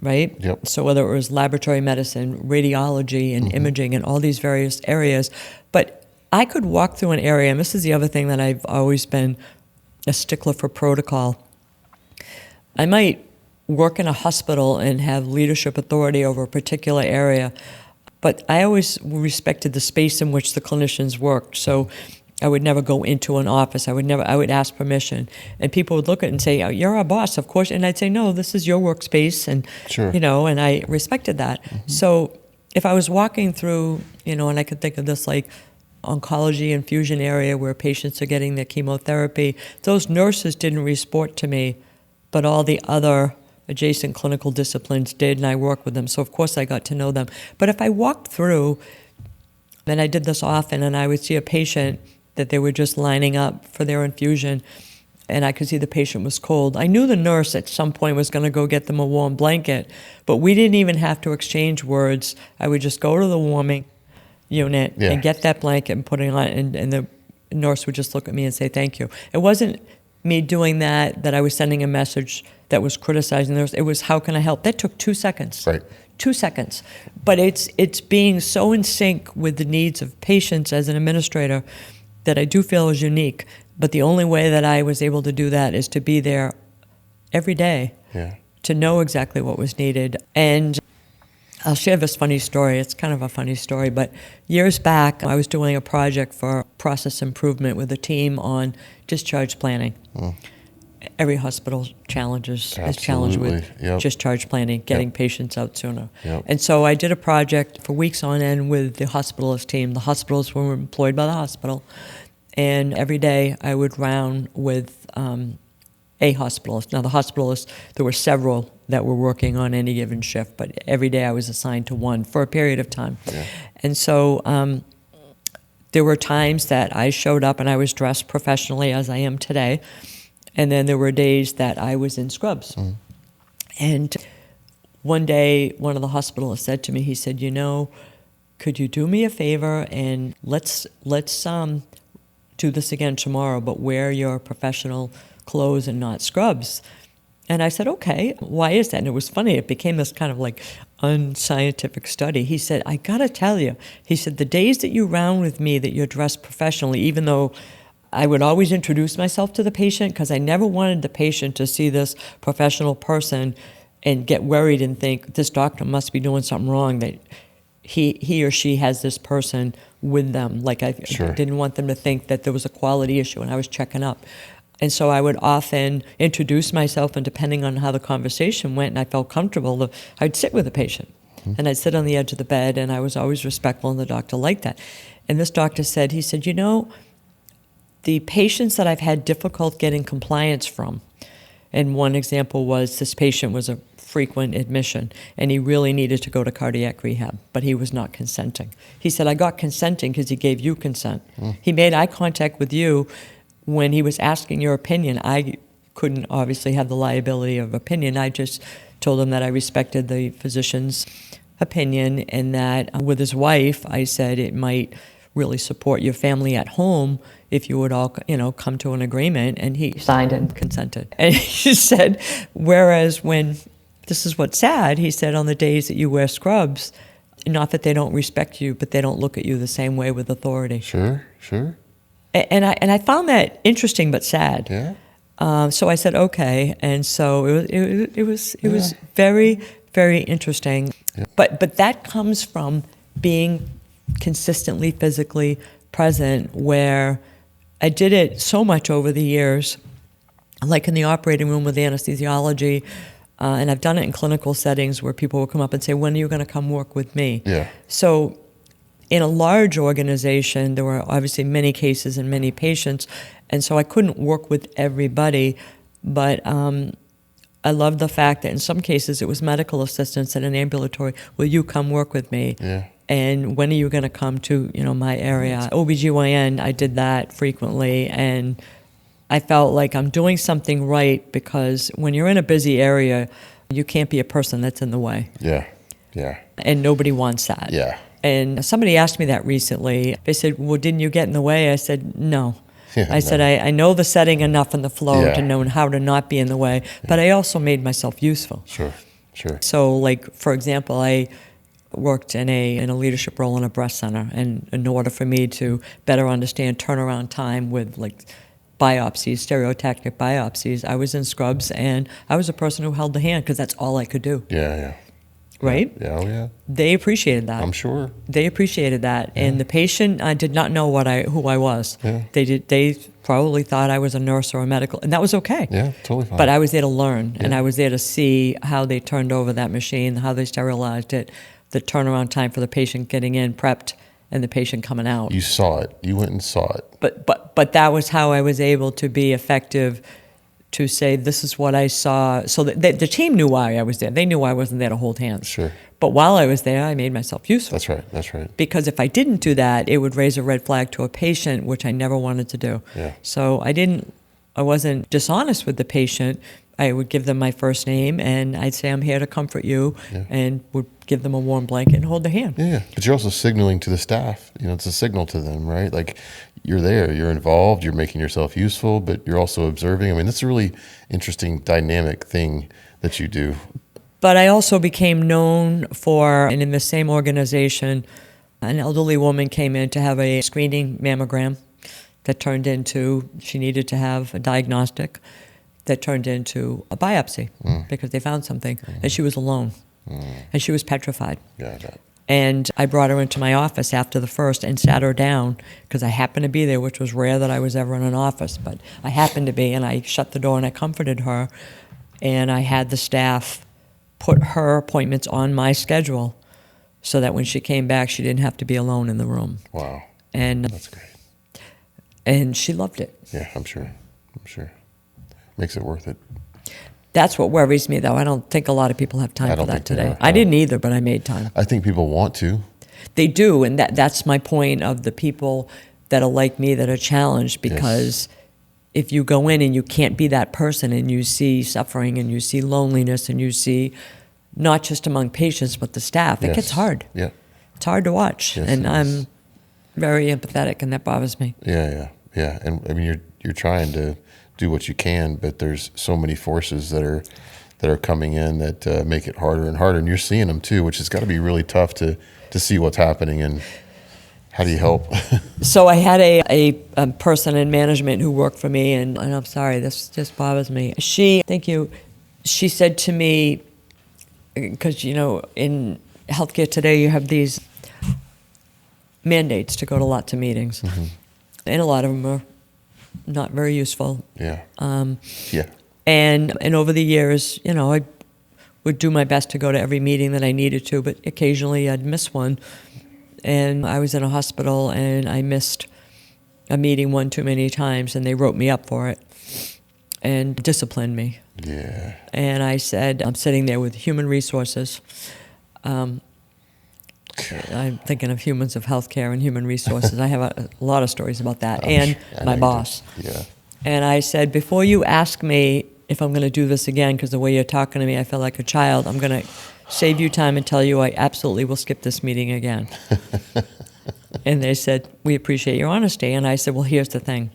right? Yep. So whether it was laboratory medicine, radiology, and imaging, and all these various areas. But I could walk through an area, and this is the other thing that I've always been a stickler for protocol. I might work in a hospital and have leadership authority over a particular area, but I always respected the space in which the clinicians worked. So I would never go into an office. I would ask permission. And people would look at it and say, oh, you're our boss, of course. And I'd say, no, this is your workspace. And, and I respected that. So if I was walking through, and I could think of this like oncology infusion area where patients are getting their chemotherapy, those nurses didn't report to me, but all the other adjacent clinical disciplines did, and I worked with them. So of course I got to know them. But if I walked through, and I did this often, and I would see a patient that they were just lining up for their infusion, and I could see the patient was cold. I knew the nurse at some point was going to go get them a warm blanket, but we didn't even have to exchange words. I would just go to the warming unit and get that blanket and put it on, and the nurse would just look at me and say thank you. It wasn't me doing that I was sending a message that was criticizing the nurse. It was, how can I help? That took 2 seconds. Right. 2 seconds. But it's being so in sync with the needs of patients as an administrator that I do feel is unique. But the only way that I was able to do that is to be there every day to know exactly what was needed. And I'll share this funny story. It's kind of a funny story, but years back, I was doing a project for process improvement with a team on discharge planning. Every hospital is challenged with discharge planning, getting patients out sooner. And so I did a project for weeks on end with the hospitalist team. The hospitalists were employed by the hospital, and every day I would round with a hospitalist. Now the hospitalists, there were several that were working on any given shift, but every day I was assigned to one for a period of time. And so there were times that I showed up and I was dressed professionally as I am today, and then there were days that I was in scrubs. And one day, one of the hospitalists said to me, he said, could you do me a favor and let's do this again tomorrow, but wear your professional clothes and not scrubs. And I said, okay, why is that? And it was funny. It became this kind of like unscientific study. He said, I got to tell you, he said, the days that you round with me that you're dressed professionally, even though I would always introduce myself to the patient because I never wanted the patient to see this professional person and get worried and think this doctor must be doing something wrong, that he or she has this person with them. Like I didn't want them to think that there was a quality issue and I was checking up. And so I would often introduce myself, and depending on how the conversation went and I felt comfortable, I'd sit with the patient. And I'd sit on the edge of the bed, and I was always respectful, and the doctor liked that. And this doctor said, you know, the patients that I've had difficult getting compliance from, and one example was this patient was a frequent admission, and he really needed to go to cardiac rehab, but he was not consenting. He said, I got consenting because he gave you consent. He made eye contact with you when he was asking your opinion. I couldn't obviously have the liability of opinion. I just told him that I respected the physician's opinion, and that with his wife, I said it might really support your family at home if you would all, come to an agreement. And he signed and consented. And he said, whereas when, this is what's sad, he said, on the days that you wear scrubs, not that they don't respect you, but they don't look at you the same way with authority. Sure. And I found that interesting but sad. Yeah. So I said, okay. And so it was very, very interesting. Yeah. But that comes from being consistently physically present, where I did it so much over the years, like in the operating room with anesthesiology, and I've done it in clinical settings where people will come up and say, when are you going to come work with me? Yeah. So in a large organization, there were obviously many cases and many patients, and so I couldn't work with everybody, but I love the fact that in some cases it was medical assistants at an ambulatory, will you come work with me? Yeah. And when are you going to come to, my area? OBGYN, I did that frequently, and I felt like I'm doing something right, because when you're in a busy area, you can't be a person that's in the way. Yeah. And nobody wants that. Yeah. And somebody asked me that recently. They said, well, didn't you get in the way? I said, no. Yeah, said, I know the setting enough and the flow Yeah. to know how to not be in the way, but I also made myself useful. Sure. So, like, for example, I worked in a leadership role in a breast center, and in order for me to better understand turnaround time with, like, biopsies, stereotactic biopsies, I was in scrubs, and I was a person who held the hand because that's all I could do. Yeah. Right? Yeah. Oh, yeah. They appreciated that. I'm sure. They appreciated that, and the patient did not know who I was. Yeah. They probably thought I was a nurse or a medical, and that was okay. Yeah, totally fine. But I was there to learn, and Yeah. I was there to see how they turned over that machine, how they sterilized it, the turnaround time for the patient getting in, prepped, and the patient coming out. You saw it. You went and saw it. But that was how I was able to be effective, to say, this is what I saw. So the team knew why I was there. They knew I wasn't there to hold hands. Sure. But while I was there, I made myself useful. That's right. Because if I didn't do that, it would raise a red flag to a patient, which I never wanted to do. Yeah. So I wasn't dishonest with the patient. I would give them my first name, and I'd say, I'm here to comfort you, and would give them a warm blanket and hold their hand. Yeah. But you're also signaling to the staff. It's a signal to them, right? Like, you're there, you're involved, you're making yourself useful, but you're also observing. I mean, that's a really interesting dynamic thing that you do. But I also became known for, and in the same organization, an elderly woman came in to have a screening mammogram that turned into, she needed to have a diagnostic that turned into a biopsy because they found something, and she was alone, and she was petrified. Yeah, I bet. And I brought her into my office after the first and sat her down, because I happened to be there, which was rare that I was ever in an office, but I happened to be, and I shut the door and I comforted her, and I had the staff put her appointments on my schedule so that when she came back, she didn't have to be alone in the room. Wow. And That's great. And she loved it. Yeah, I'm sure. Makes it worth it. That's what worries me, though. I don't think a lot of people have time for that today. I didn't either, but I made time. I think people want to. They do, and that's my point of the people that are like me that are challenged, because if you go in and you can't be that person, and you see suffering and you see loneliness and you see not just among patients but the staff, it gets hard. Yeah. It's hard to watch, Yes, and it is. I'm very empathetic, and that bothers me. Yeah. And I mean, you're trying to do what you can, but there's so many forces that are coming in that make it harder and harder, and you're seeing them too, which has got to be really tough to see what's happening. And how do you help? So I had a person in management who worked for me, and I'm sorry, this just bothers me. Thank you. She said to me, because in healthcare today you have these mandates to go to lots of meetings, and a lot of them are not very useful. Yeah. Yeah. And over the years, I would do my best to go to every meeting that I needed to, but occasionally I'd miss one. And I was in a hospital and I missed a meeting one too many times, and they wrote me up for it and disciplined me. Yeah. And I said, I'm sitting there with human resources. I'm thinking of humans of healthcare and human resources. I have a lot of stories about that, and my boss. Yeah. And I said, before you ask me if I'm going to do this again, because the way you're talking to me, I feel like a child, I'm going to save you time and tell you I absolutely will skip this meeting again. And they said, we appreciate your honesty. And I said, well, here's the thing.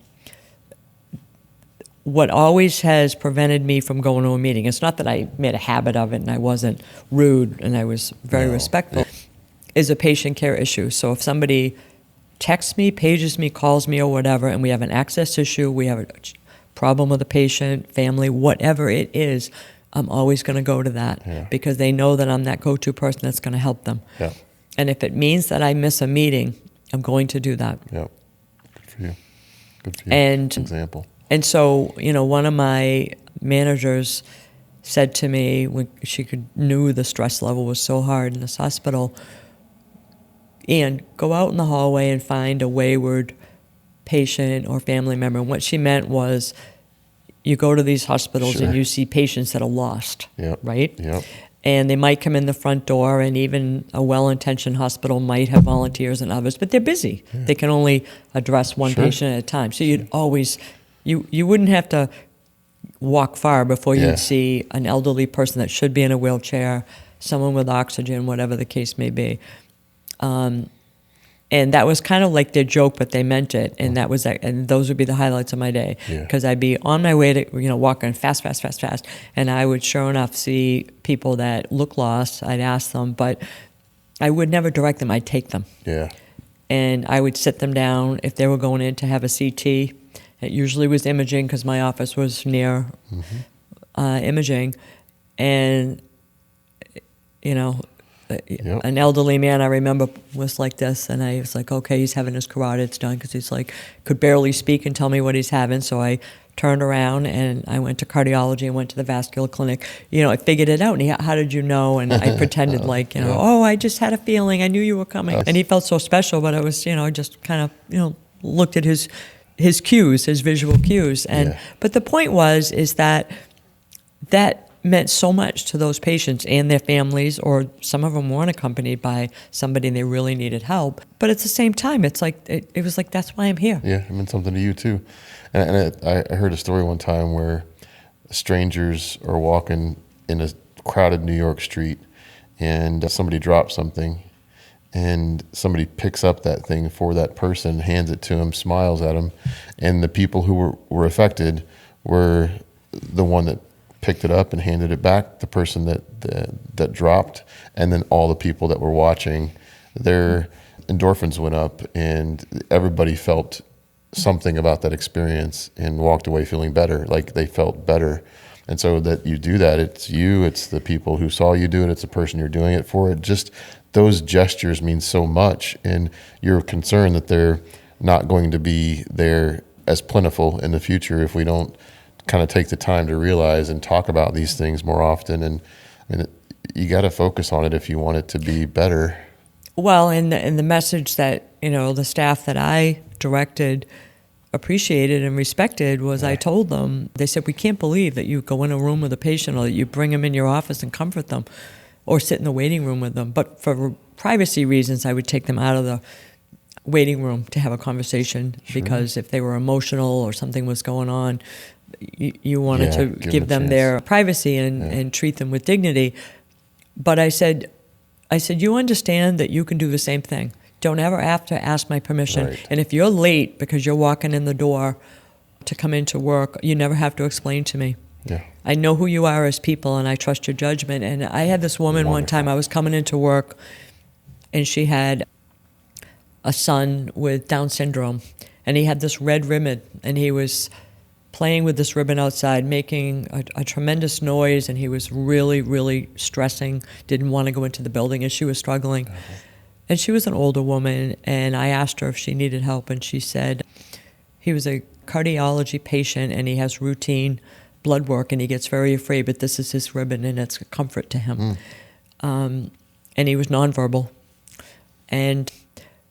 What always has prevented me from going to a meeting, it's not that I made a habit of it and I wasn't rude and I was very respectful, is a patient care issue. So if somebody texts me, pages me, calls me or whatever, and we have an access issue, we have a problem with a patient, family, whatever it is, I'm always going to go to that because they know that I'm that go-to person that's going to help them. Yeah. And if it means that I miss a meeting, I'm going to do that. Yeah. Good for you. Good for you. And example. And so, one of my managers said to me when she knew the stress level was so hard in this hospital, Ian, go out in the hallway and find a wayward patient or family member. And what she meant was you go to these hospitals and you see patients that are lost, right? Yep. And they might come in the front door, and even a well-intentioned hospital might have volunteers and others, but they're busy. Yeah. They can only address one patient at a time. So you'd always, you wouldn't have to walk far before you'd see an elderly person that should be in a wheelchair, someone with oxygen, whatever the case may be. And that was kind of like their joke, but they meant it. And that was that, and those would be the highlights of my day. Because I'd be on my way to, walking fast. And I would sure enough see people that look lost. I'd ask them, but I would never direct them. I'd take them. Yeah. And I would sit them down if they were going in to have a CT. It usually was imaging because my office was near imaging. And, an elderly man I remember was like this, and I was like, okay, he's having his carotids done because he's like, could barely speak and tell me what he's having. So I turned around and I went to cardiology and went to the vascular clinic. I figured it out. And he, how did you know? And I pretended oh, I just had a feeling. I knew you were coming. And he felt so special, but I was, just kind of, looked at his cues, his visual cues. And but the point is that meant so much to those patients and their families, or some of them weren't accompanied by somebody and they really needed help. But at the same time, it's like, it was like, that's why I'm here. Yeah, it meant something to you too. And I heard a story one time where strangers are walking in a crowded New York street and somebody drops something and somebody picks up that thing for that person, hands it to him, smiles at him. And the people who were affected were the one that picked it up and handed it back, the person that dropped, and then all the people that were watching, their endorphins went up and everybody felt something about that experience and walked away feeling better, like they felt better. And so that you do that, it's you, it's the people who saw you do it, it's the person you're doing it for. It just, those gestures mean so much, and you're concerned that they're not going to be there as plentiful in the future if we don't kind of take the time to realize and talk about these things more often. And you got to focus on it if you want it to be better. Well, and the message that, the staff that I directed appreciated and respected was I told them, they said, we can't believe that you go in a room with a patient or that you bring them in your office and comfort them or sit in the waiting room with them. But for privacy reasons, I would take them out of the waiting room to have a conversation because if they were emotional or something was going on, you wanted to give them their privacy and treat them with dignity. But I said, you understand that you can do the same thing. Don't ever have to ask my permission. Right. And if you're late because you're walking in the door to come into work, you never have to explain to me. Yeah. I know who you are as people, and I trust your judgment. And I had this woman one time, I was coming into work, and she had a son with Down syndrome, and he had this red ribbon, and he was playing with this ribbon outside, making a tremendous noise, and he was really, really stressing, didn't want to go into the building, and she was struggling. And she was an older woman, and I asked her if she needed help, and she said, he was a cardiology patient and he has routine blood work and he gets very afraid, but this is his ribbon and it's a comfort to him. And he was nonverbal. And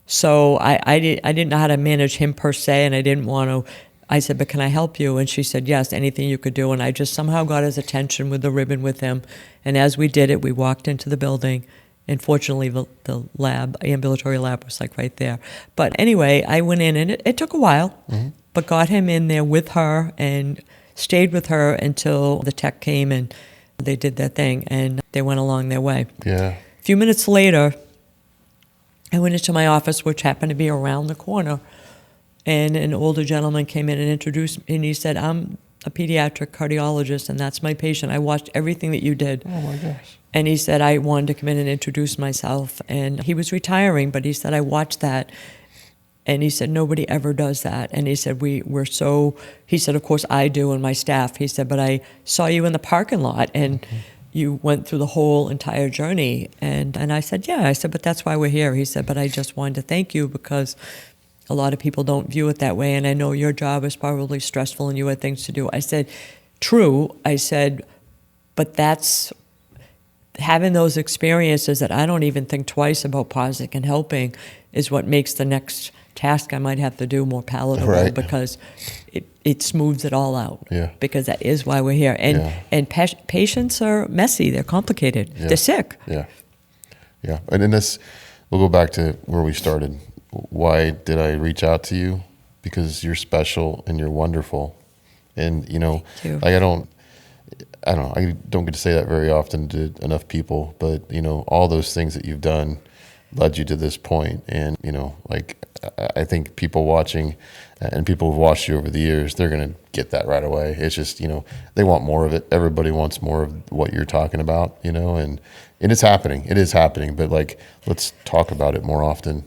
so I didn't know how to manage him per se, and I didn't want to. I said, but can I help you? And she said, yes, anything you could do. And I just somehow got his attention with the ribbon with him. And as we did it, we walked into the building. And fortunately, the lab, ambulatory lab, was like right there. But anyway, I went in, and it took a while, but got him in there with her and stayed with her until the tech came and they did their thing and they went along their way. Yeah. A few minutes later, I went into my office, which happened to be around the corner, and an older gentleman came in and introduced me, and he said, I'm a pediatric cardiologist, and that's my patient. I watched everything that you did. Oh, my gosh. And he said, I wanted to come in and introduce myself. And he was retiring, but he said, I watched that. And he said, nobody ever does that. And he said, he said, of course I do and my staff. He said, but I saw you in the parking lot and you went through the whole entire journey. And I said, yeah. I said, but that's why we're here. He said, but I just wanted to thank you because a lot of people don't view it that way. And I know your job is probably stressful and you had things to do. I said, true. I said, but that's having those experiences that I don't even think twice about pausing and helping is what makes the next task I might have to do more palatable, right, because it smooths it all out. Yeah. Because that is why we're here. And patients are messy. They're complicated. Yeah. They're sick. Yeah. Yeah. And in this, we'll go back to where we started. Why did I reach out to you? Because you're special and you're wonderful. And, Thank you. like I don't know, I don't get to say that very often to enough people, but, all those things that you've done led you to this point. And, I think people watching and people who've watched you over the years, they're going to get that right away. It's just, they want more of it. Everybody wants more of what you're talking about, and it's happening. It is happening, but let's talk about it more often,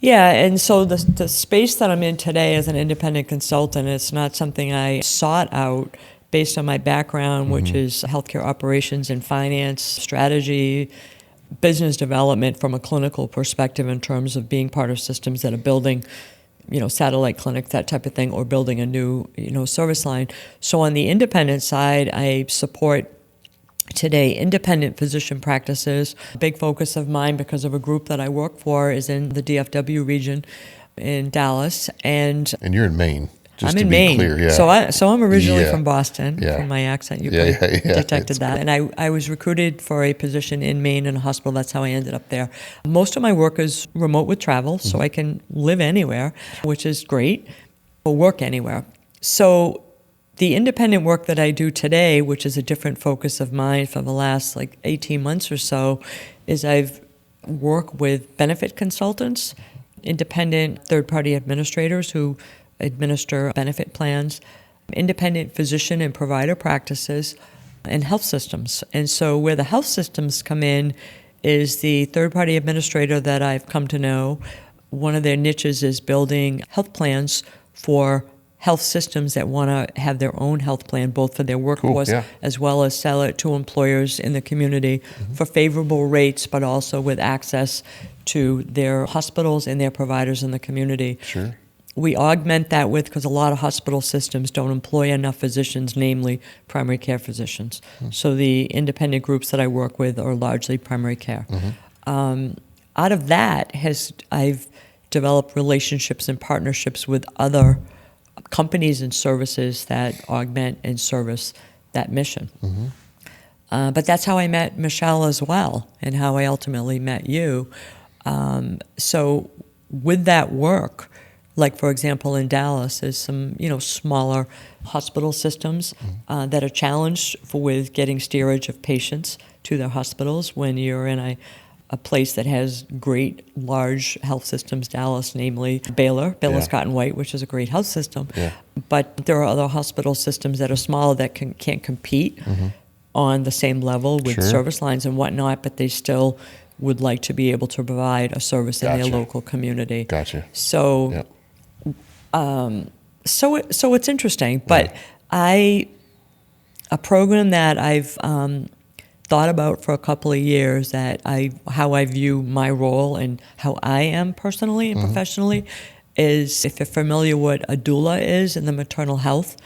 Yeah, and so the space that I'm in today as an independent consultant, it's not something I sought out based on my background, which is healthcare operations and finance, strategy, business development from a clinical perspective in terms of being part of systems that are building, satellite clinics, that type of thing, or building a new, service line. So on the independent side, I support today independent physician practices. A big focus of mine, because of a group that I work for, is in the DFW region in Dallas. And you're in Maine. Just I'm to in be Maine. clear, yeah. So I'm originally Yeah. from Boston. Yeah. From my accent, you Yeah, probably yeah. detected It's that. And I was recruited for a position in Maine in a hospital. That's how I ended up there. Most of my work is remote with travel, so I can live anywhere, which is great, or work anywhere. So the independent work that I do today, which is a different focus of mine for the last 18 months or so, is I've worked with benefit consultants, independent third-party administrators who administer benefit plans, independent physician and provider practices, and health systems. And so where the health systems come in is the third-party administrator that I've come to know. One of their niches is building health plans for health systems that want to have their own health plan, both for their workforce yeah. as well as sell it to employers in the community for favorable rates, but also with access to their hospitals and their providers in the community. Sure. We augment that with, because a lot of hospital systems don't employ enough physicians, namely primary care physicians. So the independent groups that I work with are largely primary care. Out of that, I've developed relationships and partnerships with other companies and services that augment and service that mission. But that's how I met Michelle as well, and how I ultimately met you. So with that work, like for example in Dallas, there's some smaller hospital systems that are challenged with getting steerage of patients to their hospitals when you're in a place that has great large health systems, Dallas, namely Baylor Scott and White, which is a great health system. Yeah. But there are other hospital systems that are smaller that can't compete on the same level with Sure. service lines and whatnot, but they still would like to be able to provide a service in their Gotcha. local community. Gotcha. So, Yep. so it's interesting, but a program that I've thought about for a couple of years, how I view my role and how I am personally and professionally, is, if you're familiar what a doula is in the maternal health.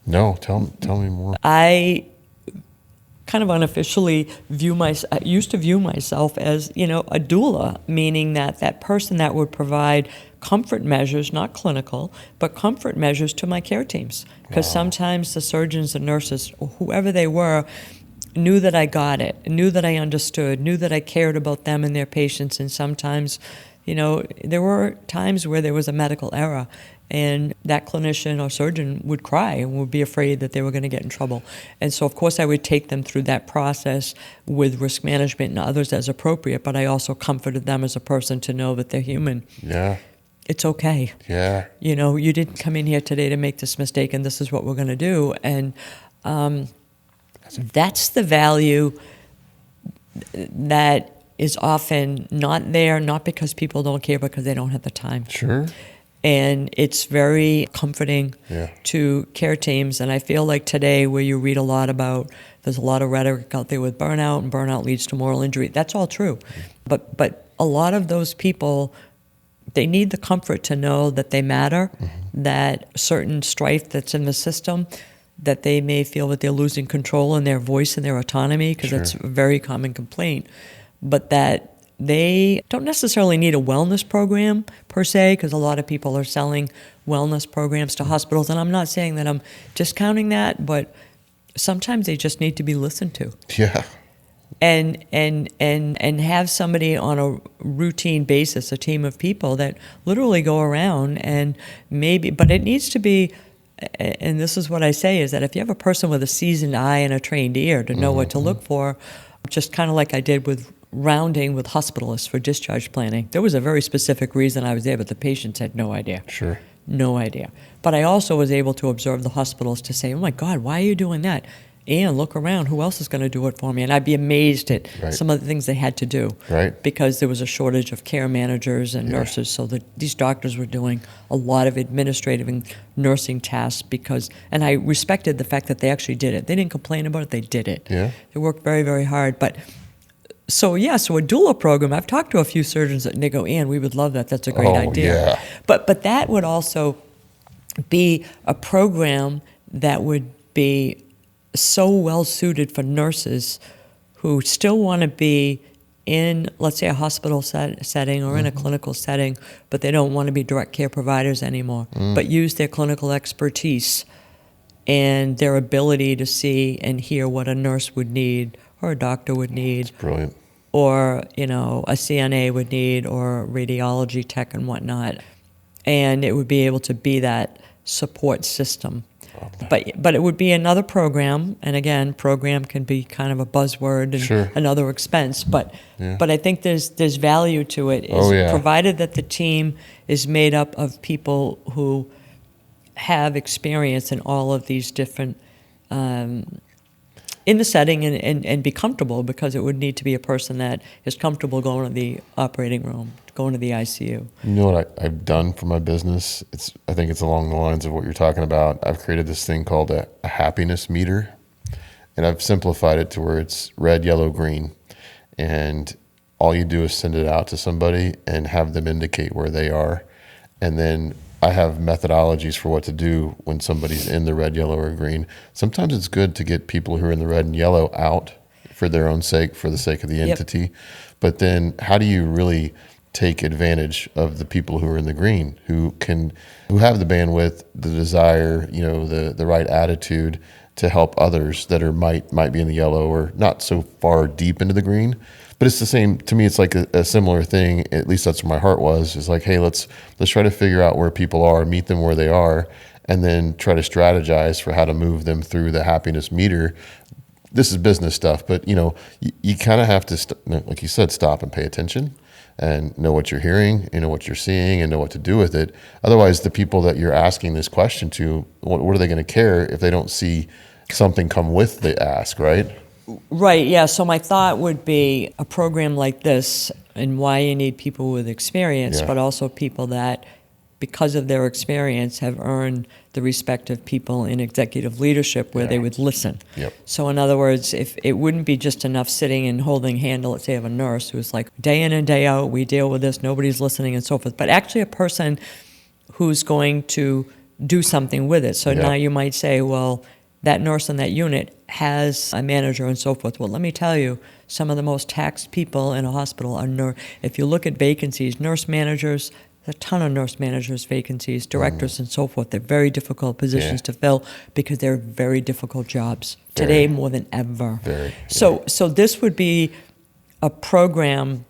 No, tell me more. I kind of unofficially used to view myself as, a doula, meaning that person that would provide comfort measures, not clinical, but comfort measures to my care teams. Because sometimes the surgeons and nurses, or whoever they were, knew that I got it, knew that I understood, knew that I cared about them and their patients. And sometimes, there were times where there was a medical error, and that clinician or surgeon would cry and would be afraid that they were going to get in trouble. And so, of course, I would take them through that process with risk management and others as appropriate, but I also comforted them as a person to know that they're human. Yeah. It's okay. Yeah. You didn't come in here today to make this mistake, and this is what we're going to do. And that's the value that is often not there, not because people don't care, but because they don't have the time. Sure. And it's very comforting to care teams. And I feel like today, where you read a lot about, there's a lot of rhetoric out there with burnout, and burnout leads to moral injury. That's all true. But a lot of those people, they need the comfort to know that they matter, that certain strife that's in the system, that they may feel that they're losing control in their voice and their autonomy, because that's a very common complaint, but that they don't necessarily need a wellness program per se, because a lot of people are selling wellness programs to hospitals, and I'm not saying that I'm discounting that, but sometimes they just need to be listened to. Yeah. And have somebody on a routine basis, a team of people that literally go around and but it needs to be, and this is what I say, is that if you have a person with a seasoned eye and a trained ear to know what to look for, just kind of like I did with rounding with hospitalists for discharge planning. There was a very specific reason I was there, but the patients had no idea. Sure. No idea. But I also was able to observe the hospitals to say, oh my God, why are you doing that? And look around, who else is going to do it for me? And I'd be amazed at some of the things they had to do. Right. Because there was a shortage of care managers and nurses, so that these doctors were doing a lot of administrative and nursing tasks and I respected the fact that they actually did it. They didn't complain about it, they did it. Yeah. They worked very, very hard. So a doula program, I've talked to a few surgeons and they go, Ann, we would love that. That's a great idea. Yeah. But that would also be a program that would be so well suited for nurses who still want to be in, let's say, a hospital setting or in a clinical setting, but they don't want to be direct care providers anymore, but use their clinical expertise and their ability to see and hear what a nurse would need or a doctor would need. That's brilliant. Or, a CNA would need, or a radiology tech and whatnot. And it would be able to be that support system. But it would be another program, and again, program can be kind of a buzzword and another expense. But I think there's value to it. Provided that the team is made up of people who have experience in all of these different in the setting and be comfortable, because it would need to be a person that is comfortable going to the operating room, going to the ICU. You know what I've done for my business? I think it's along the lines of what you're talking about. I've created this thing called a happiness meter, and I've simplified it to where it's red, yellow, green. And all you do is send it out to somebody and have them indicate where they are. And then I have methodologies for what to do when somebody's in the red, yellow, or green. Sometimes it's good to get people who are in the red and yellow out for their own sake, for the sake of the entity. But then how do you really take advantage of the people who are in the green, who have the bandwidth, the desire, the right attitude to help others that might be in the yellow or not so far deep into the green? But it's the same, to me, it's like a similar thing, at least that's where my heart was. It's like, hey, let's try to figure out where people are, meet them where they are, and then try to strategize for how to move them through the happiness meter. This is business stuff, but you kind of have to, like you said, stop and pay attention and know what you're hearing, know what you're seeing, and know what to do with it. Otherwise, the people that you're asking this question to, what are they going to care if they don't see something come with the ask, right? Right, yeah. So my thought would be a program like this, and why you need people with experience, but also people that, because of their experience, have earned the respect of people in executive leadership where they would listen. Yep. So in other words, if it wouldn't be just enough sitting and holding handle, let's say, of a nurse who's like, day in and day out, we deal with this, nobody's listening and so forth, but actually a person who's going to do something with it. So now you might say, well, that nurse in that unit has a manager and so forth. Well, let me tell you, some of the most taxed people in a hospital are if you look at vacancies, nurse managers, a ton of nurse managers vacancies, directors and so forth. They're very difficult positions to fill because they're very difficult jobs today more than ever. So this would be a program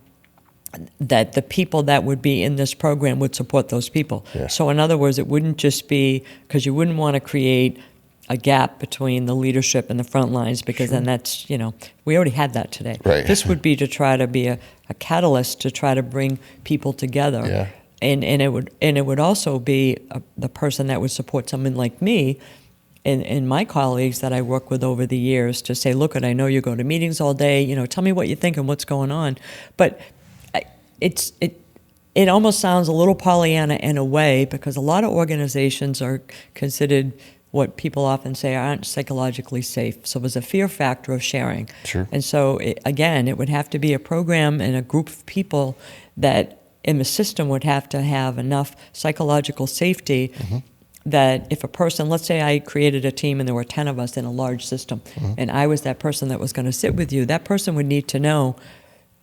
that the people that would be in this program would support those people. So in other words, it wouldn't just be, because you wouldn't want to create a gap between the leadership and the front lines, because then that's, we already had that today. This would be to try to be a catalyst to try to bring people together. And it would also be the person that would support someone like me and my colleagues that I work with over the years to say, look, I know you go to meetings all day, tell me what you think and what's going on. But it almost sounds a little Pollyanna in a way, because a lot of organizations are considered what people often say aren't psychologically safe. So there's a fear factor of sharing. And so, it would have to be a program and a group of people that in the system would have to have enough psychological safety that if a person, let's say I created a team and there were 10 of us in a large system, and I was that person that was going to sit with you, that person would need to know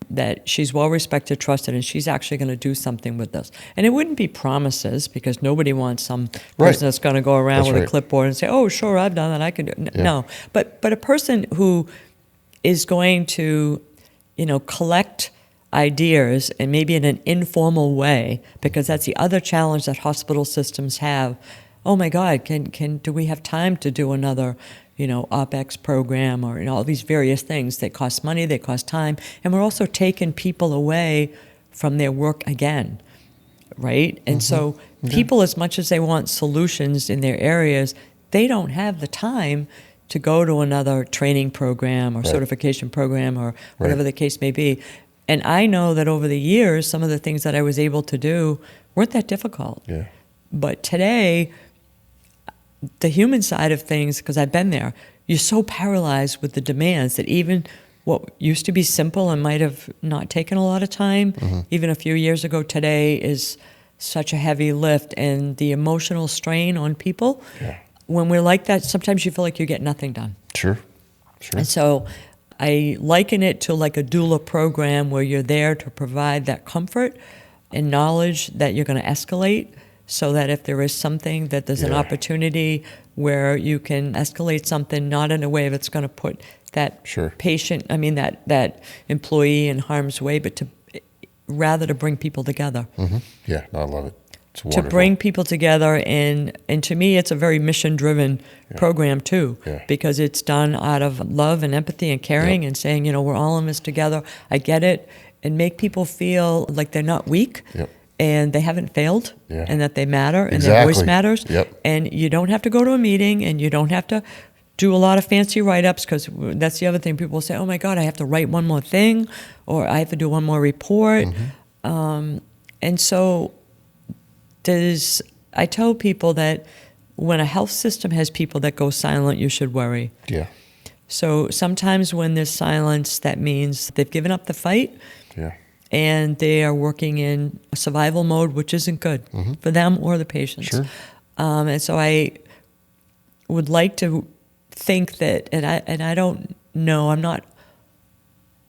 that she's well-respected, trusted, and she's actually going to do something with this. And it wouldn't be promises, because nobody wants some person that's going to go around with a clipboard and say, oh, sure, I've done that, I can do it. No, but a person who is going to, collect ideas, and maybe in an informal way, because that's the other challenge that hospital systems have. Oh my God, do we have time to do another OpEx program, or all these various things? They cost money, they cost time, and we're also taking people away from their work again, right? And so people, as much as they want solutions in their areas, they don't have the time to go to another training program or certification program or whatever the case may be. And I know that over the years, some of the things that I was able to do weren't that difficult. But today, the human side of things, because I've been there, you're so paralyzed with the demands that even what used to be simple and might have not taken a lot of time, even a few years ago, today is such a heavy lift. And the emotional strain on people, when we're like that, sometimes you feel like you get nothing done. And so I liken it to like a doula program, where you're there to provide that comfort and knowledge that you're going to escalate, so that if there is something, that there's an opportunity where you can escalate something, not in a way that's going to put that patient, that employee in harm's way, but rather to bring people together. I love it. It's wonderful. To bring people together, and to me, it's a very mission-driven program too, because it's done out of love and empathy and caring, and saying, we're all in this together. I get it, and make people feel like they're not weak. And they haven't failed, and that they matter, and their voice matters. And you don't have to go to a meeting, and you don't have to do a lot of fancy write-ups, because that's the other thing. People will say, oh my God, I have to write one more thing, or I have to do one more report. And so I tell people that when a health system has people that go silent, you should worry. So sometimes when there's silence, that means they've given up the fight. And they are working in survival mode, which isn't good for them or the patients. And so I would like to think that, and I don't know, I'm not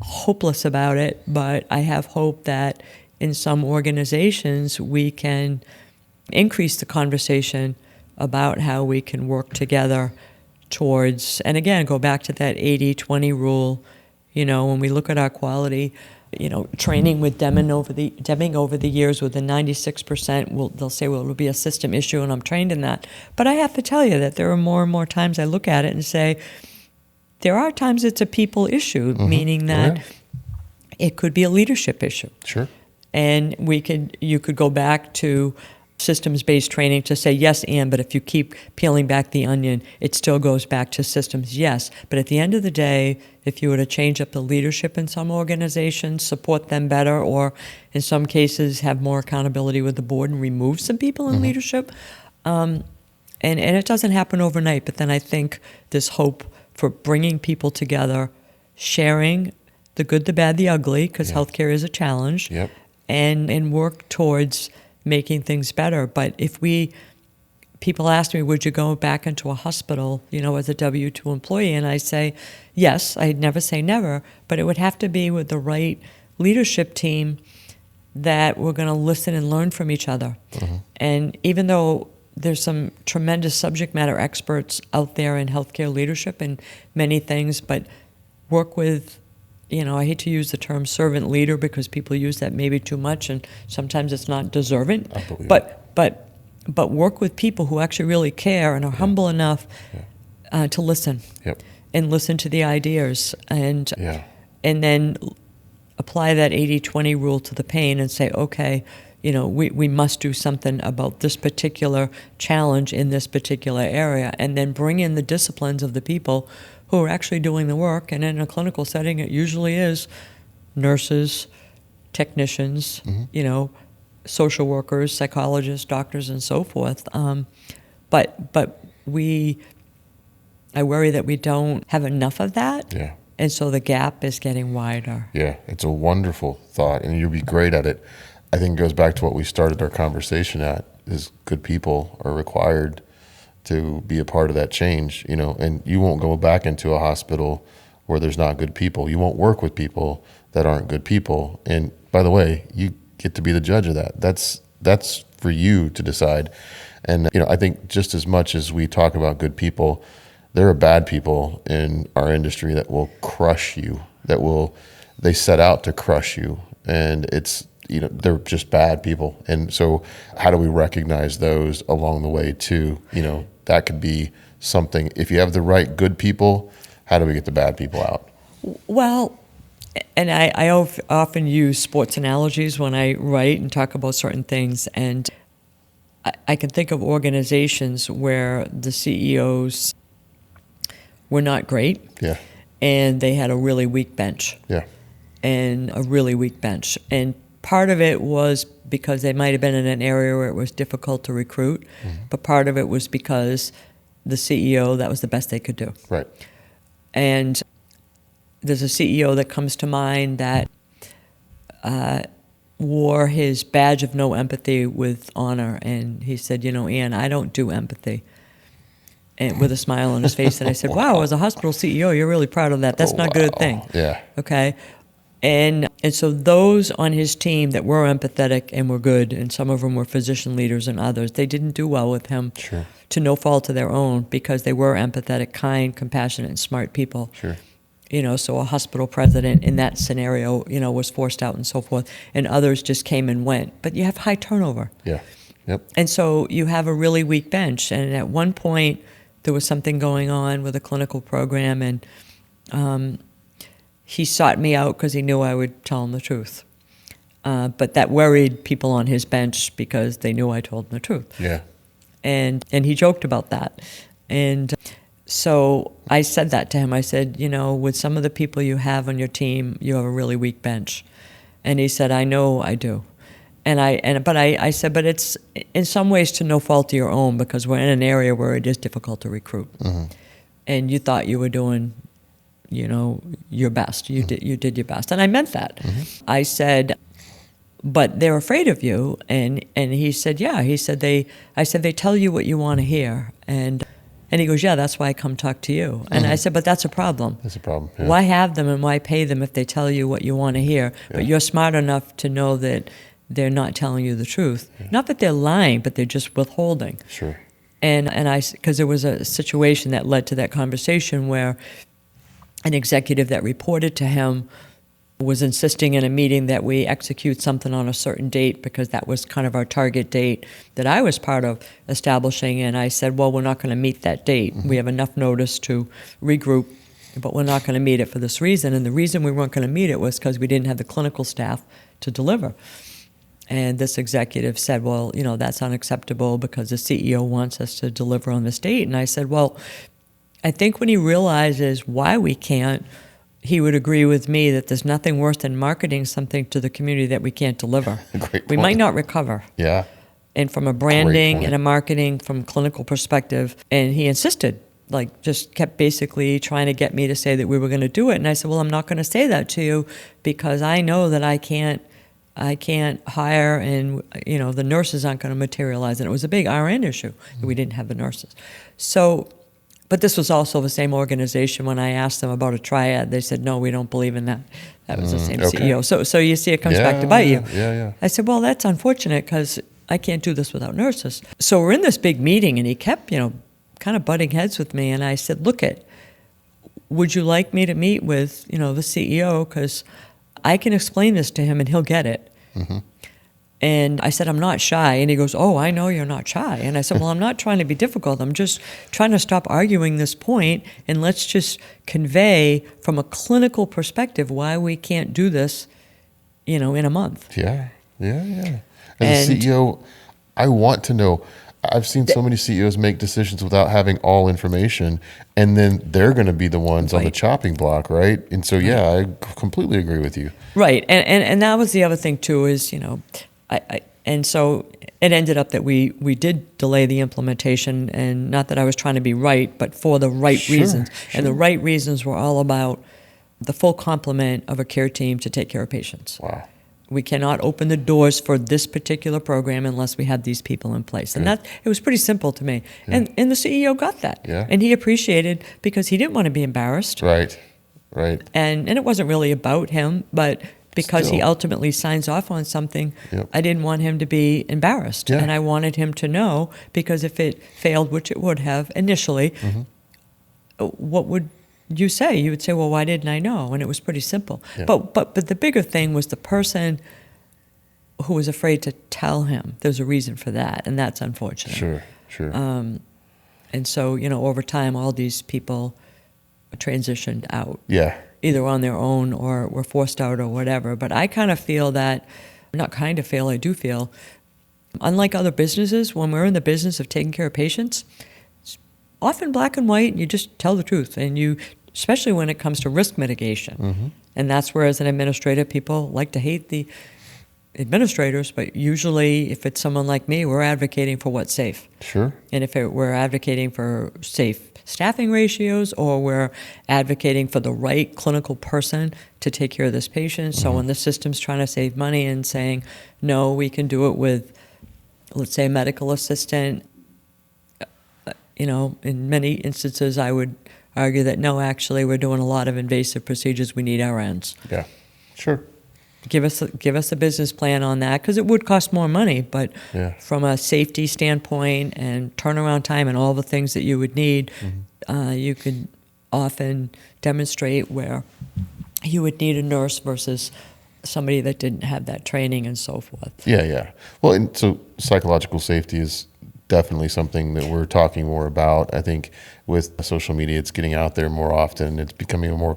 hopeless about it, but I have hope that in some organizations we can increase the conversation about how we can work together towards, and again, go back to that 80-20 rule. When we look at our quality, training with Deming over the years with the 96%, they'll say, well, it'll be a system issue, and I'm trained in that. But I have to tell you that there are more and more times I look at it and say, there are times it's a people issue, meaning that it could be a leadership issue. And you could go back to systems-based training to say, yes, but if you keep peeling back the onion, it still goes back to systems, yes. But at the end of the day, if you were to change up the leadership in some organizations, support them better, or in some cases have more accountability with the board and remove some people in leadership, and it doesn't happen overnight, but then I think there's hope for bringing people together, sharing the good, the bad, the ugly, because healthcare is a challenge, and work towards making things better. But people ask me, would you go back into a hospital, as a W-2 employee? And I say, yes, I'd never say never, but it would have to be with the right leadership team that we're going to listen and learn from each other. And even though there's some tremendous subject matter experts out there in healthcare leadership and many things, but work with, I hate to use the term servant leader because people use that maybe too much and sometimes it's not deserving, but work with people who actually really care and are humble enough to listen and listen to the ideas and then apply that 80-20 rule to the pain and say, okay, we must do something about this particular challenge in this particular area, and then bring in the disciplines of the people who are actually doing the work. And in a clinical setting, it usually is nurses, technicians, social workers, psychologists, doctors, and so forth. But I worry that we don't have enough of that. Yeah. And so the gap is getting wider. Yeah, it's a wonderful thought, and you'll be great at it. I think it goes back to what we started our conversation at, is good people are required to be a part of that change, and you won't go back into a hospital where there's not good people. You won't work with people that aren't good people. And by the way, you get to be the judge of that. That's for you to decide. And, I think just as much as we talk about good people, there are bad people in our industry that will crush you, they set out to crush you. And it's, they're just bad people. And so how do we recognize those along the way too? That could be something. If you have the right good people, how do we get the bad people out? Well, and I often use sports analogies when I write and talk about certain things. And I can think of organizations where the CEOs were not great. Yeah. And they had a really weak bench. Yeah. And a really weak bench. And part of it was because they might have been in an area where it was difficult to recruit, but part of it was because the CEO, that was the best they could do. Right. And there's a CEO that comes to mind that wore his badge of no empathy with honor. And he said, Ann, I don't do empathy. And with a smile on his face. And I said, wow, as a hospital CEO, you're really proud of that. That's not a good thing. Yeah. Okay. And so those on his team that were empathetic and were good, and some of them were physician leaders and others, they didn't do well with him. Sure. To no fault of their own, because they were empathetic, kind, compassionate, and smart people. Sure. So a hospital president in that scenario, was forced out and so forth, and others just came and went. But you have high turnover. Yeah. Yep. And so you have a really weak bench. And at one point, there was something going on with a clinical program, and he sought me out because he knew I would tell him the truth. But that worried people on his bench because they knew I told them the truth. Yeah. And he joked about that. And so I said that to him. I said, with some of the people you have on your team, you have a really weak bench. And he said, I know I do. But I said, but it's in some ways to no fault of your own, because we're in an area where it is difficult to recruit. And you thought you were doing, your best. You did your best. And I meant that. I said, but they're afraid of you. And he said, yeah. He said, I said, they tell you what you want to hear. And he goes, yeah, that's why I come talk to you. And I said, but that's a problem. That's a problem. Yeah. Why have them and why pay them if they tell you what you want to hear? Yeah. But you're smart enough to know that they're not telling you the truth. Yeah. Not that they're lying, but they're just withholding. Sure. And because there was a situation that led to that conversation where an executive that reported to him was insisting in a meeting that we execute something on a certain date, because that was kind of our target date that I was part of establishing. And I said, well, we're not going to meet that date. We have enough notice to regroup, but we're not going to meet it for this reason. And the reason we weren't going to meet it was because we didn't have the clinical staff to deliver. And this executive said, well, that's unacceptable because the CEO wants us to deliver on this date. And I said, well, I think when he realizes why we can't, he would agree with me that there's nothing worse than marketing something to the community that we can't deliver. We might not recover. Yeah. And from a branding and a marketing, from clinical perspective, and he insisted, just kept basically trying to get me to say that we were going to do it. And I said, well, I'm not going to say that to you because I know that I can't I can't hire, and the nurses aren't going to materialize. And it was a big RN issue. We didn't have the nurses. So, but this was also the same organization. When I asked them about a triad, they said, no, we don't believe in that. That was the same CEO. So you see, it comes back to bite you. Yeah. I said, well, that's unfortunate because I can't do this without nurses. So we're in this big meeting, and he kept, kind of butting heads with me. And I said, would you like me to meet with, the CEO? Because I can explain this to him and he'll get it. Mm-hmm. And I said, I'm not shy. And he goes, oh, I know you're not shy. And I said, well, I'm not trying to be difficult. I'm just trying to stop arguing this point, and let's just convey from a clinical perspective why we can't do this, in a month. Yeah. As a CEO, I want to know. I've seen so many CEOs make decisions without having all information, and then they're going to be the ones on the chopping block, right? And so, I completely agree with you. Right. And that was the other thing, too, is, and so it ended up that we did delay the implementation, and not that I was trying to be right, but for the right reasons. Sure. And the right reasons were all about the full complement of a care team to take care of patients. Wow. We cannot open the doors for this particular program unless we have these people in place. And it was pretty simple to me. Yeah. And the CEO got that. Yeah. And he appreciated, because he didn't want to be embarrassed. Right. And it wasn't really about him, but because he ultimately signs off on something, I didn't want him to be embarrassed. Yeah. And I wanted him to know, because if it failed, which it would have initially, what would you say? You would say, well, why didn't I know? And it was pretty simple. Yeah. But the bigger thing was the person who was afraid to tell him. There's a reason for that, and that's unfortunate. Sure. And so, over time, all these people transitioned out. Yeah. Either on their own or were forced out or whatever. But I kind of feel that, I do feel, unlike other businesses, when we're in the business of taking care of patients, it's often black and white, and you just tell the truth. And you, especially when it comes to risk mitigation. Mm-hmm. And that's where, as an administrator, people like to hate the administrators, but usually if it's someone like me, we're advocating for what's safe. Sure. And if we're advocating for safe staffing ratios, or we're advocating for the right clinical person to take care of this patient. So when the system's trying to save money and saying, no, we can do it with, let's say, a medical assistant, in many instances I would argue that no, actually we're doing a lot of invasive procedures. We need RNs. Yeah, sure. Give us a business plan on that, because it would cost more money, but from a safety standpoint and turnaround time and all the things that you would need, you could often demonstrate where you would need a nurse versus somebody that didn't have that training and so forth. Yeah. Well, and so psychological safety is definitely something that we're talking more about. I think with social media, it's getting out there more often. It's becoming a more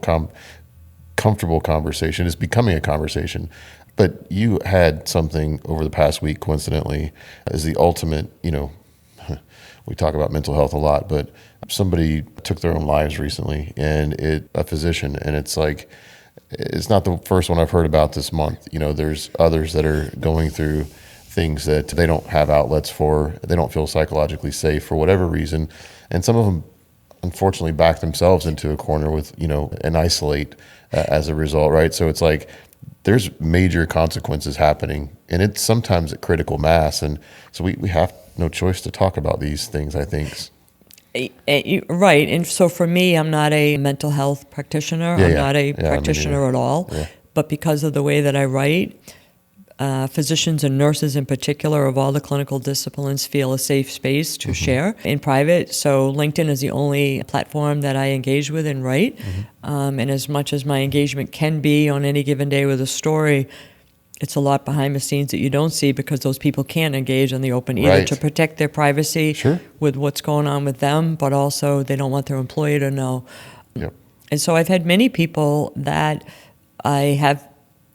comfortable conversation. It's becoming a conversation. But you had something over the past week, coincidentally, as the ultimate, we talk about mental health a lot, but somebody took their own lives recently, and a physician, and it's like, it's not the first one I've heard about this month. There's others that are going through things that they don't have outlets for. They don't feel psychologically safe for whatever reason. And some of them, unfortunately, back themselves into a corner with, and isolate as a result, right? So it's like there's major consequences happening, and it's sometimes at critical mass. And so we have no choice to talk about these things, I think. Right. And so for me, I'm not a mental health practitioner. I'm not a practitioner at all. Yeah. But because of the way that I write, physicians and nurses in particular of all the clinical disciplines feel a safe space to share in private. So LinkedIn is the only platform that I engage with and write. And as much as my engagement can be on any given day with a story, it's a lot behind the scenes that you don't see, because those people can't engage on the open either to protect their privacy with what's going on with them, but also they don't want their employer to know. Yep. And so I've had many people that I have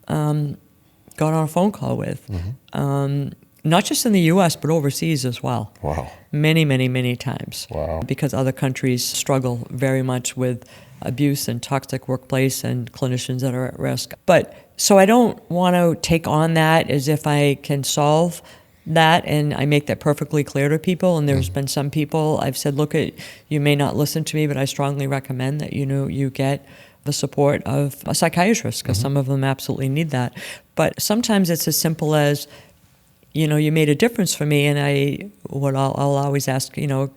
got on a phone call with, not just in the U.S., but overseas as well. Wow. Many, many, many times. Wow. Because other countries struggle very much with abuse and toxic workplace and clinicians that are at risk. But so I don't want to take on that as if I can solve that, and I make that perfectly clear to people. And there's been some people I've said, look, you may not listen to me, but I strongly recommend that you get the support of a psychiatrist, because some of them absolutely need that. But sometimes it's as simple as, you made a difference for me, and I'll always ask,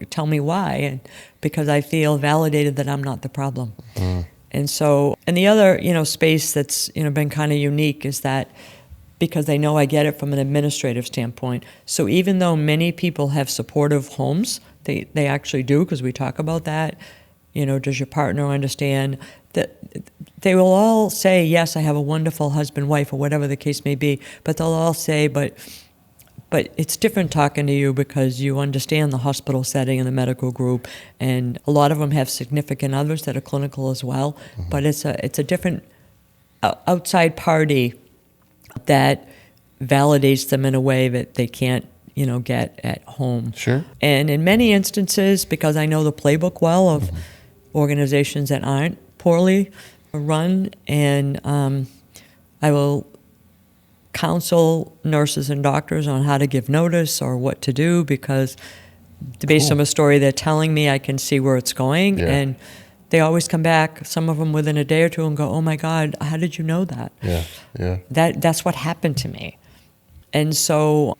tell me why, and because I feel validated that I'm not the problem. And so, and the other, space that's, been kind of unique is that because they know I get it from an administrative standpoint. So even though many people have supportive homes, they actually do, because we talk about that. Does your partner understand that? They will all say, yes, I have a wonderful husband, wife, or whatever the case may be, but they'll all say, but it's different talking to you because you understand the hospital setting and the medical group, and a lot of them have significant others that are clinical as well. But it's a different outside party that validates them in a way that they can't, get at home. Sure. And in many instances, because I know the playbook well of organizations that aren't poorly run, and I will counsel nurses and doctors on how to give notice or what to do, because based on a story they're telling me, I can see where it's going. Yeah. And they always come back, some of them within a day or two, and go, oh my God, how did you know that? Yeah. That's what happened to me. And so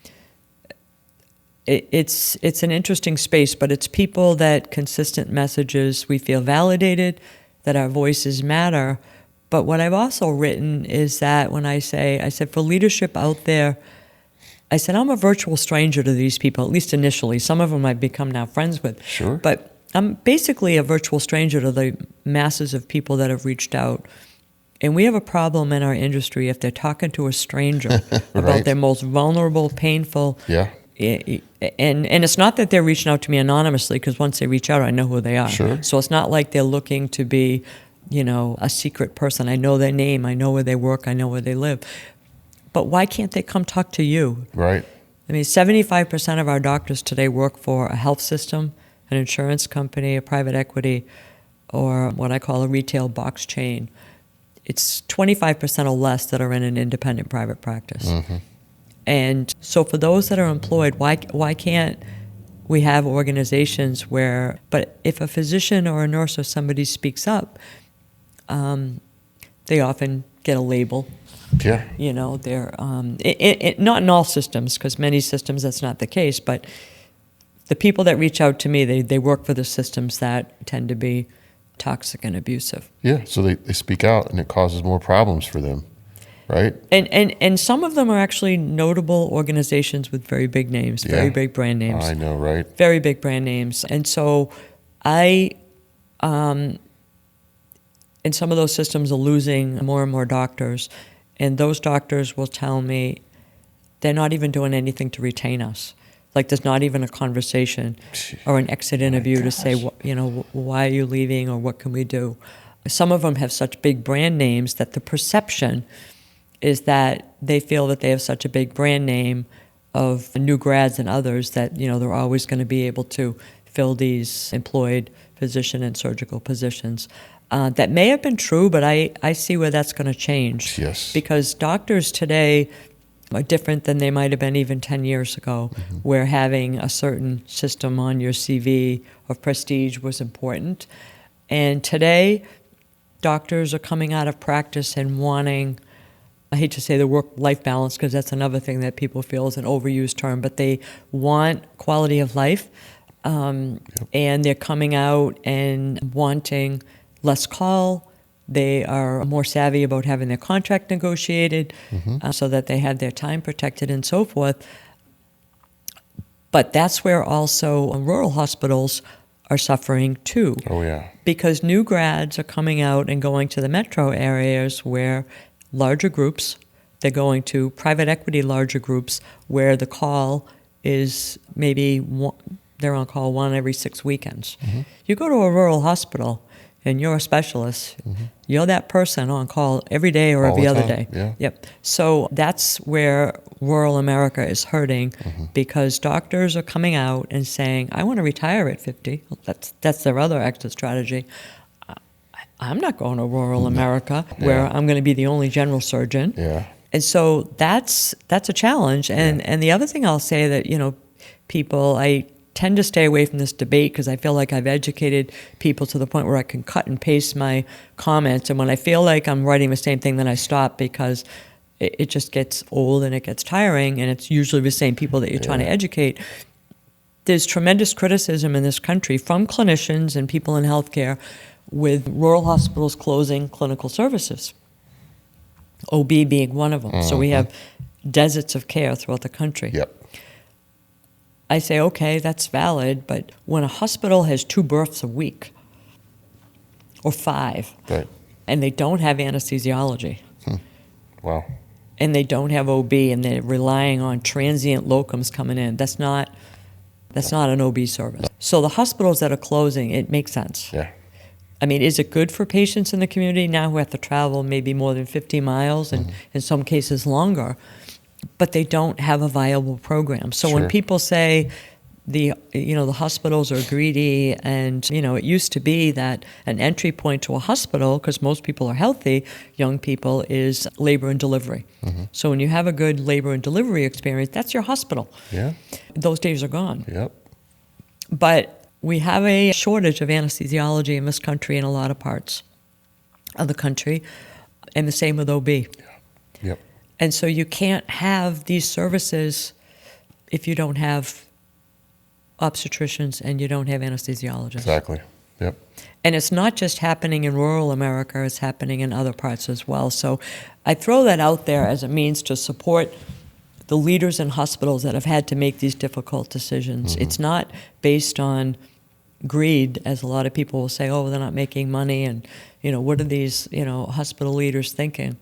it's an interesting space, but it's people that consistent messages, we feel validated, that our voices matter. But what I've also written is that when I said for leadership out there, I said, I'm a virtual stranger to these people, at least initially. Some of them I've become now friends with. Sure. But I'm basically a virtual stranger to the masses of people that have reached out. And we have a problem in our industry if they're talking to a stranger about their most vulnerable, painful. Yeah. And it's not that they're reaching out to me anonymously, because once they reach out, I know who they are. Sure. So it's not like they're looking to be, a secret person. I know their name. I know where they work. I know where they live. But why can't they come talk to you? Right. I mean, 75% of our doctors today work for a health system, an insurance company, a private equity, or what I call a retail box chain. It's 25% or less that are in an independent private practice. And so for those that are employed, why can't we have organizations where, but if a physician or a nurse or somebody speaks up, they often get a label. Yeah. They're not in all systems, because many systems that's not the case, but the people that reach out to me, they work for the systems that tend to be toxic and abusive. Yeah. So they speak out, and it causes more problems for them, right? And some of them are actually notable organizations with very big names, very big brand names. I know, right? Very big brand names. And so and some of those systems are losing more and more doctors. And those doctors will tell me they're not even doing anything to retain us. Like, there's not even a conversation or an exit interview to say, why are you leaving, or what can we do? Some of them have such big brand names that the perception is that they feel that they have such a big brand name of new grads and others that, they're always going to be able to fill these employed physician and surgical positions. That may have been true, but I see where that's going to change. Yes. Because doctors today are different than they might have been even 10 years ago, where having a certain system on your CV of prestige was important. And today, doctors are coming out of practice and wanting, I hate to say the work-life balance, because that's another thing that people feel is an overused term, but they want quality of life. And they're coming out and wanting less call. They are more savvy about having their contract negotiated so that they have their time protected and so forth. But that's where also rural hospitals are suffering too. Oh, yeah. Because new grads are coming out and going to the metro areas where larger groups, they're going to private equity larger groups where the call is maybe they're on call one every 6 weekends. You go to a rural hospital and you're a specialist, you're that person on call every day or every other day. Yeah. Yep. So that's where rural America is hurting, because doctors are coming out and saying, I want to retire at 50. That's their other exit strategy. I'm not going to rural America where I'm going to be the only general surgeon. Yeah. And so that's a challenge. And the other thing I'll say that, people, I tend to stay away from this debate because I feel like I've educated people to the point where I can cut and paste my comments. And when I feel like I'm writing the same thing, then I stop, because it just gets old and it gets tiring, and it's usually the same people that you're trying to educate. There's tremendous criticism in this country from clinicians and people in healthcare with rural hospitals closing clinical services, OB being one of them. So we have deserts of care throughout the country. Yep. I say, okay, that's valid, but when a hospital has 2 births a week or 5, Right. and they don't have anesthesiology, Wow. and they don't have OB, and they're relying on transient locums coming in, that's not an OB service. So the hospitals that are closing, it makes sense. Yeah. I mean, is it good for patients in the community now who have to travel maybe more than 50 miles and in some cases longer, but they don't have a viable program? So when Sure. people say the hospitals are greedy, and it used to be that an entry point to a hospital, because most people are healthy, young people, is labor and delivery. So when you have a good labor and delivery experience, that's your hospital. Yeah. Those days are gone. Yep. But we have a shortage of anesthesiology in this country, in a lot of parts of the country, and the same with OB. Yep. And so you can't have these services if you don't have obstetricians and you don't have anesthesiologists. Exactly. Yep. And it's not just happening in rural America, it's happening in other parts as well. So I throw that out there as a means to support the leaders in hospitals that have had to make these difficult decisions. It's not based on greed, as a lot of people will say, oh, they're not making money, and what are these hospital leaders thinking?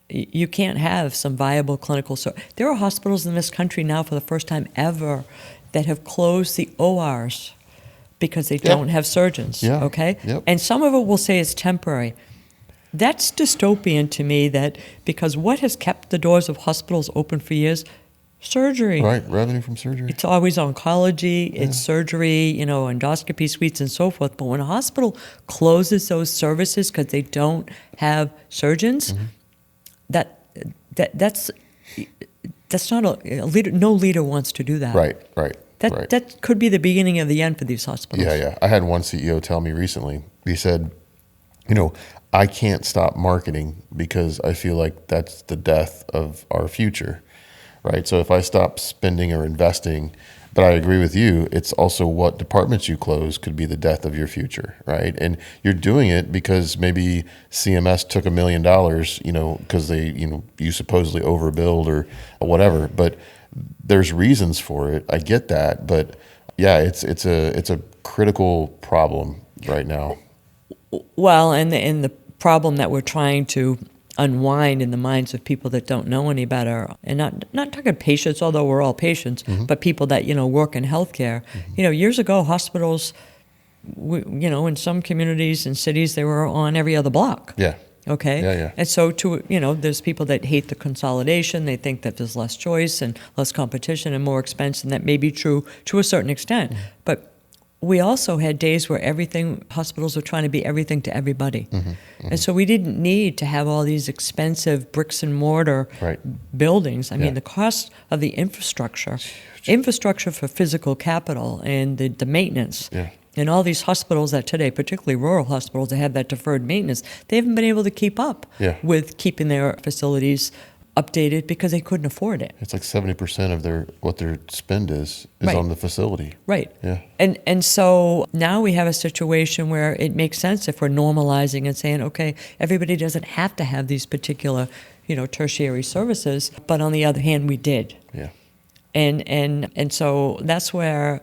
You can't have some viable clinical there are hospitals in this country now for the first time ever that have closed the ORs because they don't have surgeons. Yeah. Okay? Yep. And some of it will say it's temporary. That's dystopian to me, that because what has kept the doors of hospitals open for years? Surgery. Right. Revenue from surgery. It's always oncology, it's surgery, endoscopy suites and so forth. But when a hospital closes those services because they don't have surgeons, that's not a leader. No leader wants to do that. Right. Right. Right. That could be the beginning of the end for these hospitals. Yeah, yeah. I had one CEO tell me recently, he said, I can't stop marketing because I feel like that's the death of our future, right? So if I stop spending or investing, but I agree with you, it's also what departments you close could be the death of your future, right? And you're doing it because maybe CMS took $1 million, because they, you supposedly overbilled or whatever, but there's reasons for it. I get that, but yeah, it's a critical problem right now. Well, and the problem that we're trying to unwind in the minds of people that don't know any better, and not talking patients, although we're all patients, but people that work in healthcare. Years ago, hospitals, in some communities and cities, they were on every other block. Yeah. Okay. Yeah. And so there's people that hate the consolidation. They think that there's less choice and less competition and more expense, and that may be true to a certain extent. But we also had days where hospitals were trying to be everything to everybody. And so we didn't need to have all these expensive bricks and mortar buildings. I mean, the cost of the infrastructure for physical capital and the maintenance. Yeah. And all these hospitals that today, particularly rural hospitals that have that deferred maintenance, they haven't been able to keep up with keeping their facilities updated because they couldn't afford it. It's like 70% of what their spend is on the facility. Right. Yeah. And so now we have a situation where it makes sense if we're normalizing and saying, okay, everybody doesn't have to have these particular, tertiary services, but on the other hand, we did. Yeah. And so that's where,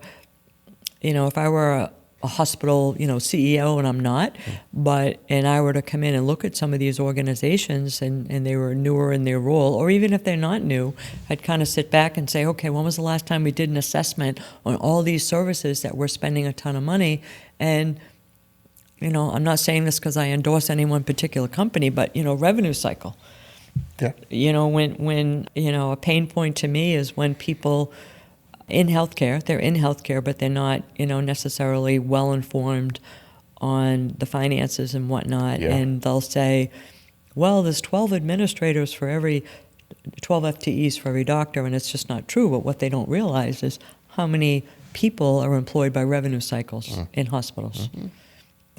if I were a hospital, CEO, and I'm not, and I were to come in and look at some of these organizations and they were newer in their role, or even if they're not new, I'd kind of sit back and say, okay, when was the last time we did an assessment on all these services that we're spending a ton of money? And, I'm not saying this because I endorse any one particular company, but, revenue cycle. Yeah. When a pain point to me is when people in healthcare, they're in healthcare, but they're not, necessarily well informed on the finances and whatnot. Yeah. And they'll say, well, there's 12 administrators for 12 FTEs for every doctor, and it's just not true. But what they don't realize is how many people are employed by revenue cycles in hospitals.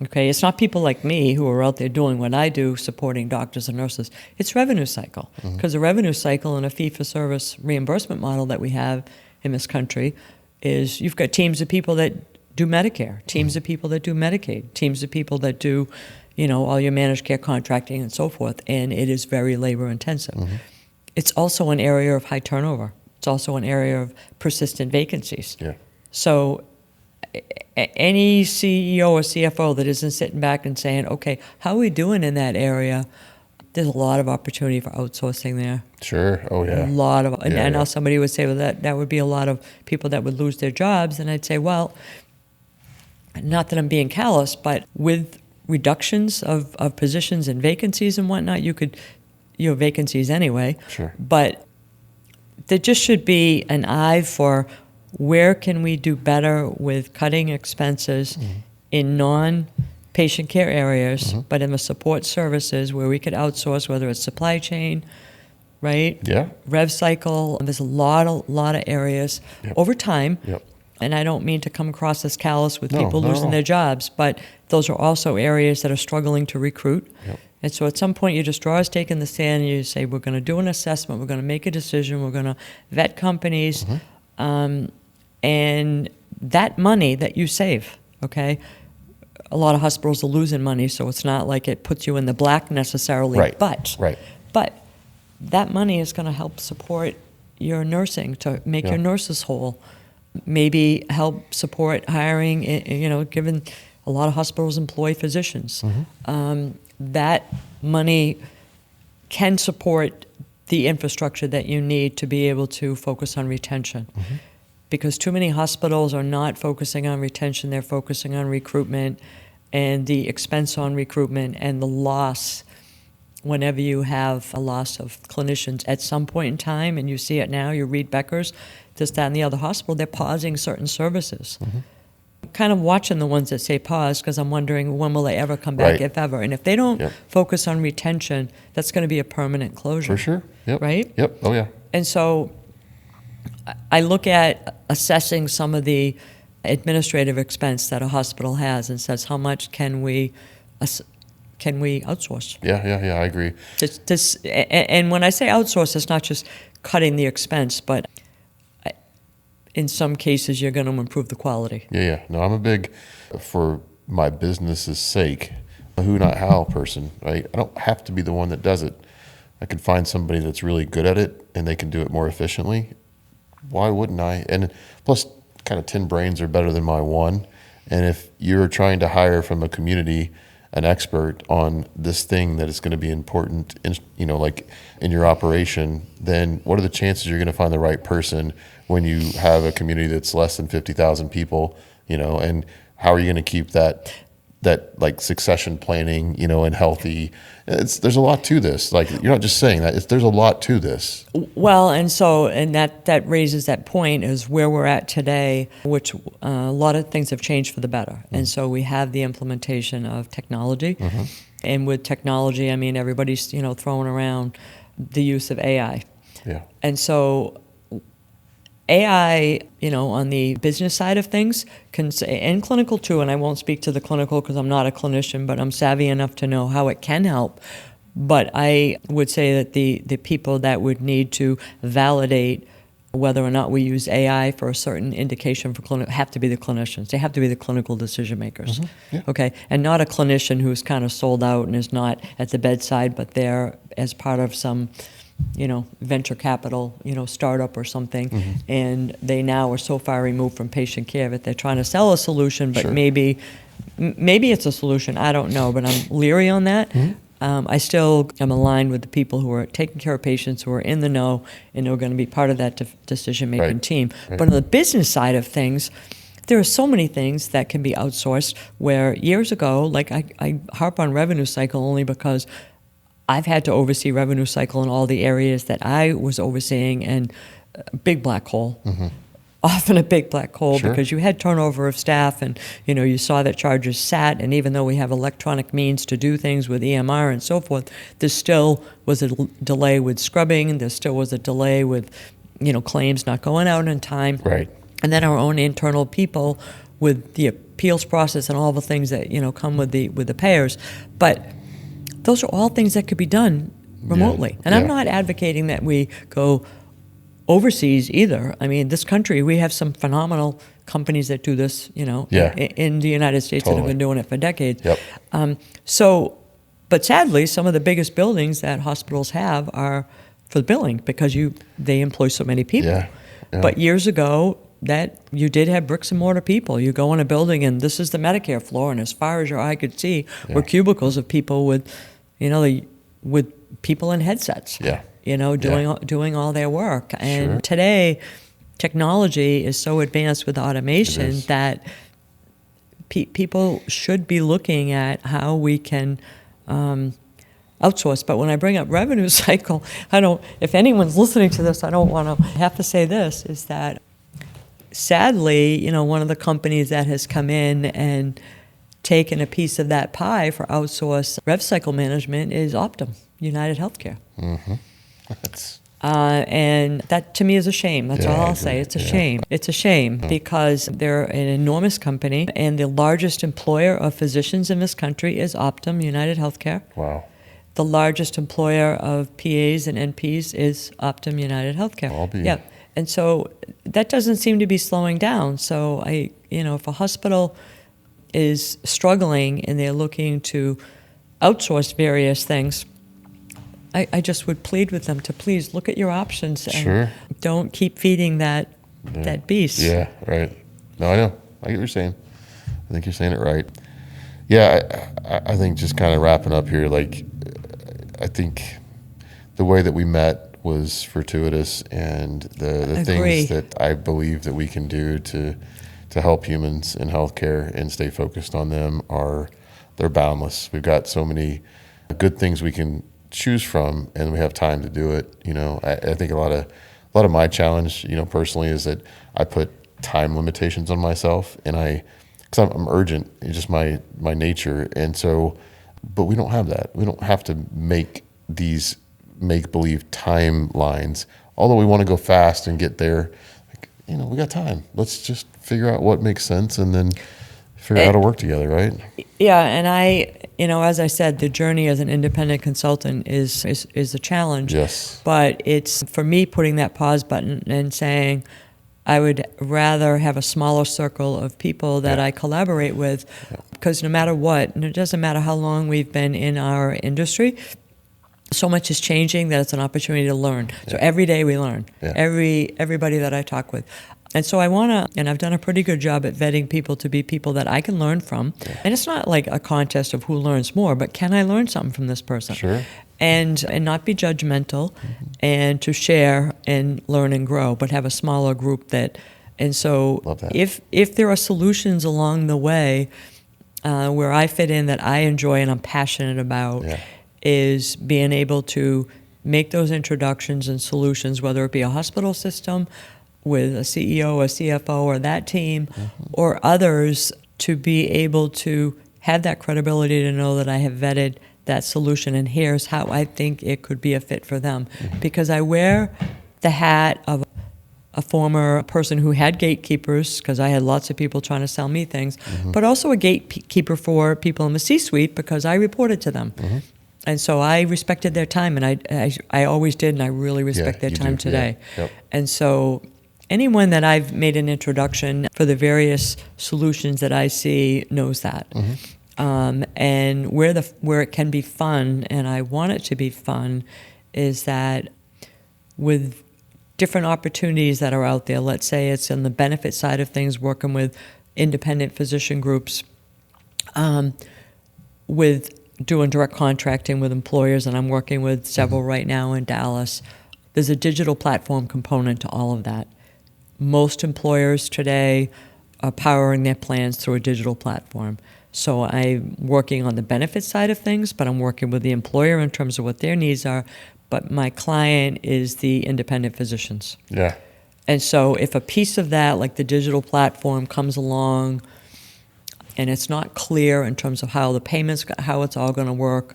Okay, it's not people like me who are out there doing what I do, supporting doctors and nurses. It's revenue cycle, because the revenue cycle in a fee-for-service reimbursement model that we have in this country is you've got teams of people that do Medicare, teams of people that do Medicaid, teams of people that do, all your managed care contracting and so forth, and it is very labor intensive. It's also an area of high turnover. It's also an area of persistent vacancies. Yeah. So any CEO or CFO that isn't sitting back and saying, okay, how are we doing in that area? There's a lot of opportunity for outsourcing there. Sure. Oh, yeah. A lot of, and Yeah, I know yeah. somebody would say, well, that would be a lot of people that would lose their jobs. And I'd say, well, not that I'm being callous, but with reductions of positions and vacancies and whatnot, vacancies anyway. Sure. But there just should be an eye for where can we do better with cutting expenses in non-patient care areas, but in the support services where we could outsource, whether it's supply chain, right? Yeah. Rev cycle. There's a lot of areas over time. Yep. And I don't mean to come across as callous with No, people not at losing all. their jobs, but those are also areas that are struggling to recruit. Yep. And so at some point you just draw a stake in the sand and you say, we're going to do an assessment, we're going to make a decision, we're going to vet companies, and that money that you save, okay? A lot of hospitals are losing money, so it's not like it puts you in the black necessarily, Right. but that money is going to help support your nursing, to make your nurses whole, maybe help support hiring, given a lot of hospitals employ physicians. That money can support the infrastructure that you need to be able to focus on retention. Because too many hospitals are not focusing on retention, they're focusing on recruitment and the expense on recruitment and the loss whenever you have a loss of clinicians at some point in time, and you see it now, you read Becker's, this, that, and the other hospital, they're pausing certain services. Kind of watching the ones that say pause, because I'm wondering when will they ever come back, Right. if ever. And if they don't focus on retention, that's going to be a permanent closure. For sure. Yep. Right? Yep. Oh, yeah. And so I look at assessing some of the administrative expense that a hospital has and says, how much can we outsource? Yeah. I agree. And when I say outsource, it's not just cutting the expense, but in some cases, you're going to improve the quality. Yeah. No, I'm a big, for my business's sake, a who, not how person, right? I don't have to be the one that does it. I could find somebody that's really good at it and they can do it more efficiently. Why wouldn't I? And plus, kind of 10 brains are better than my one. And if you're trying to hire from a community an expert on this thing that is going to be important, like in your operation, then what are the chances you're going to find the right person when you have a community that's less than 50,000 people, and how are you going to keep that like succession planning, and healthy? There's a lot to this. Like, you're not just saying that, there's a lot to this. Well, and that raises that point is where we're at today, which a lot of things have changed for the better. And so we have the implementation of technology. And with technology, I mean, everybody's, throwing around the use of AI. Yeah. And so AI, on the business side of things, and clinical too, and I won't speak to the clinical because I'm not a clinician, but I'm savvy enough to know how it can help. But I would say that the people that would need to validate whether or not we use AI for a certain indication for clinical have to be the clinicians. They have to be the clinical decision makers. Yeah. Okay, and not a clinician who's kind of sold out and is not at the bedside, but they're as part of some venture capital, startup or something, and they now are so far removed from patient care that they're trying to sell a solution, but Sure. maybe it's a solution, I don't know, but I'm leery on that. I still am aligned with the people who are taking care of patients, who are in the know, and who are going to be part of that decision-making Right. team. Right. But on the business side of things, there are so many things that can be outsourced, where years ago, like I harp on revenue cycle only because I've had to oversee revenue cycle in all the areas that I was overseeing, and a big black hole. Often a big black hole. Sure. Because you had turnover of staff, and you saw that charges sat, and even though we have electronic means to do things with EMR and so forth, there still was a delay with scrubbing, there still was a delay with claims not going out in time. Right. And then our own internal people with the appeals process and all the things that come with the payers, but those are all things that could be done remotely. And I'm not advocating that we go overseas either. I mean, this country, we have some phenomenal companies that do this, in the United States that have been doing it for decades. But sadly, some of the biggest buildings that hospitals have are for billing because they employ so many people. But years ago, that you did have bricks and mortar people. You go in a building and this is the Medicare floor, and as far as your eye could see were cubicles of people with people in headsets. Doing all their work. And today, technology is so advanced with automation that people should be looking at how we can outsource. But when I bring up revenue cycle, if anyone's listening to this, I don't want to have to say this, is that sadly, one of the companies that has come in and taken a piece of that pie for outsourced rev cycle management is Optum, United Healthcare. And that to me is a shame. That's all I'll say. It's a shame. It's a shame because they're an enormous company, and the largest employer of physicians in this country is Optum, United Healthcare. Wow. The largest employer of PAs and NPs is Optum, United Healthcare. And so that doesn't seem to be slowing down. So if a hospital is struggling and they're looking to outsource various things, I just would plead with them to please look at your options and don't keep feeding that beast. Yeah, right. No, I know. I get what you're saying. I think you're saying it right. Yeah, I think just kind of wrapping up here, I think the way that we met was fortuitous, and the things that I believe that we can do to help humans in healthcare and stay focused on them they're boundless. We've got so many good things we can choose from, and we have time to do it. I think a lot of my challenge, personally, is that I put time limitations on myself, and because I'm urgent. It's just my nature, and so. But we don't have that. We don't have to make these make-believe timelines. Although we want to go fast and get there, we got time. Let's just figure out what makes sense and then figure out how to work together, right? Yeah, and as I said, the journey as an independent consultant is a challenge. Yes. But it's, for me, putting that pause button and saying, I would rather have a smaller circle of people that I collaborate with, because no matter what, and it doesn't matter how long we've been in our industry, so much is changing that it's an opportunity to learn. So every day we learn, everybody that I talk with. And so I want to, and I've done a pretty good job at vetting people to be people that I can learn from. And it's not like a contest of who learns more, but can I learn something from this person? Sure. And not be judgmental, and to share and learn and grow, but have a smaller group that. And so if there are solutions along the way where I fit in that I enjoy and I'm passionate about, is being able to make those introductions and solutions, whether it be a hospital system with a CEO, a CFO, or that team, or others, to be able to have that credibility to know that I have vetted that solution and here's how I think it could be a fit for them. Because I wear the hat of a former person who had gatekeepers, because I had lots of people trying to sell me things, but also a gatekeeper for people in the C-suite because I reported to them. And so I respected their time, and I always did, and I really respect their time today. And so anyone that I've made an introduction for the various solutions that I see knows that. And where it can be fun, and I want it to be fun, is that with different opportunities that are out there, let's say it's on the benefit side of things, working with independent physician groups, with doing direct contracting with employers, and I'm working with several right now in Dallas. There's a digital platform component to all of that. Most employers today are powering their plans through a digital platform. So I'm working on the benefit side of things, but I'm working with the employer in terms of what their needs are. But my client is the independent physicians. And so if a piece of that, like the digital platform, comes along and it's not clear in terms of how the payments, how it's all going to work,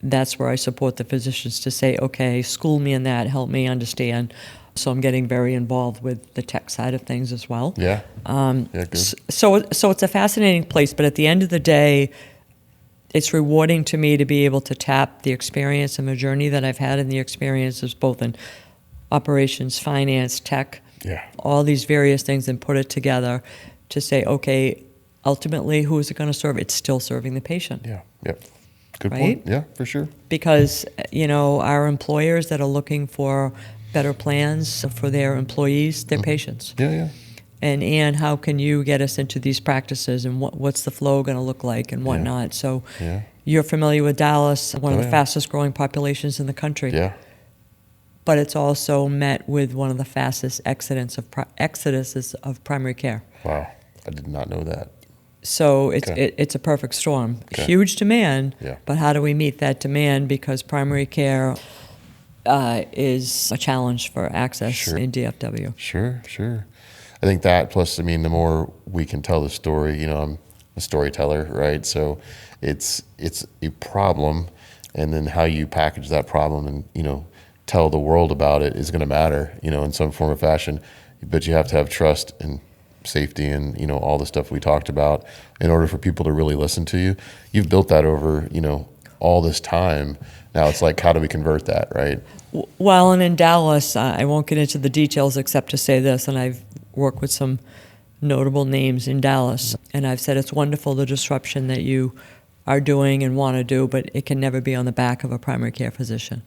that's where I support the physicians to say, okay, school me in that, help me understand. So I'm getting very involved with the tech side of things as well. Yeah. Good. So it's a fascinating place, but at the end of the day, it's rewarding to me to be able to tap the experience and the journey that I've had, and the experiences both in operations, finance, tech, all these various things, and put it together to say, okay, ultimately, who is it going to serve? It's still serving the patient. Yeah. Yep. Good Right? point. Yeah, for sure. Because, our employers that are looking for better plans for their employees, they're patients. Yeah. And how can you get us into these practices, and what's the flow going to look like and whatnot? So you're familiar with Dallas, one of the fastest growing populations in the country. Yeah. But it's also met with one of the fastest exoduses of primary care. Wow. I did not know that. So it's a perfect storm. Huge demand, but how do we meet that demand? Because primary care is a challenge for access in DFW. Sure. I think that, plus, the more we can tell the story, I'm a storyteller, right? So it's a problem, and then how you package that problem and, tell the world about it is going to matter, in some form or fashion. But you have to have trust and safety and, all the stuff we talked about in order for people to really listen to you. You've built that over, all this time. Now it's like, how do we convert that, right? Well, and in Dallas, I won't get into the details except to say this, and I've worked with some notable names in Dallas, and I've said it's wonderful, the disruption that you are doing and want to do, but it can never be on the back of a primary care physician.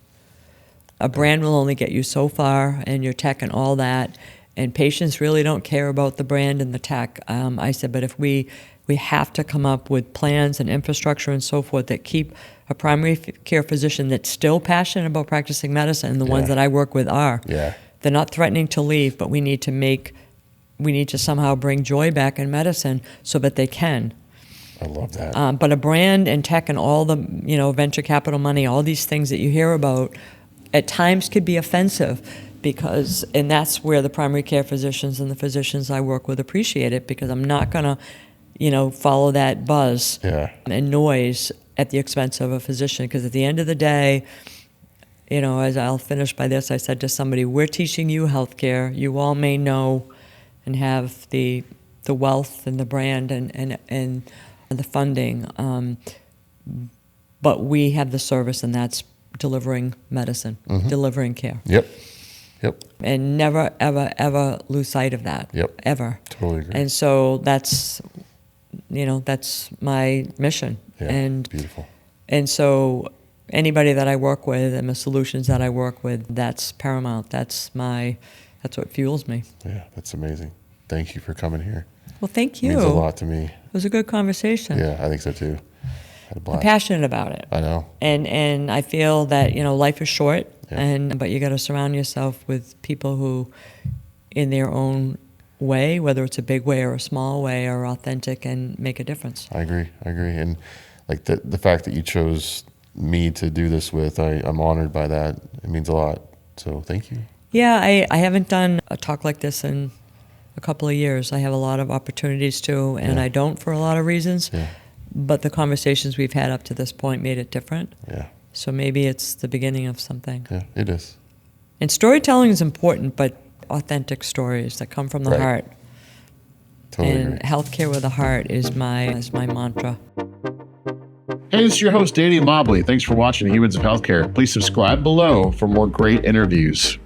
A brand will only get you so far, and your tech and all that, and patients really don't care about the brand and the tech. I said, but if we have to come up with plans and infrastructure and so forth that keep a primary care physician that's still passionate about practicing medicine, and the ones that I work with are. They're not threatening to leave, but we need to somehow bring joy back in medicine so that they can. I love that. But a brand and tech and all the venture capital money, all these things that you hear about, at times could be offensive, and that's where the primary care physicians and the physicians I work with appreciate it, because I'm not going to follow that buzz and noise at the expense of a physician. Because at the end of the day, as I'll finish by this, I said to somebody, we're teaching you healthcare. You all may know and have the wealth and the brand and the funding, but we have the service, and that's delivering medicine, delivering care. Yep. And never, ever, ever lose sight of that. Ever. Totally agree. And so that's my mission. Yeah, and beautiful. And so anybody that I work with and the solutions that I work with, that's paramount. That's what fuels me. Yeah, that's amazing. Thank you for coming here. Well, thank you. It means a lot to me. It was a good conversation. Yeah, I think so too. Had a blast. I'm passionate about it. I know. And I feel that, life is short, but you got to surround yourself with people who, in their own way, whether it's a big way or a small way, are authentic and make a difference. I agree. And like the fact that you chose me to do this with, I'm honored by that. It means a lot. So thank you. Yeah, I haven't done a talk like this in a couple of years. I have a lot of opportunities to, and I don't for a lot of reasons. Yeah. But the conversations we've had up to this point made it different. Yeah. So maybe it's the beginning of something. Yeah, it is. And storytelling is important, but authentic stories that come from the heart. Totally and agree. Healthcare with a heart is my mantra. Hey, this is your host, Danny Mobley. Thanks for watching Humans of Healthcare. Please subscribe below for more great interviews.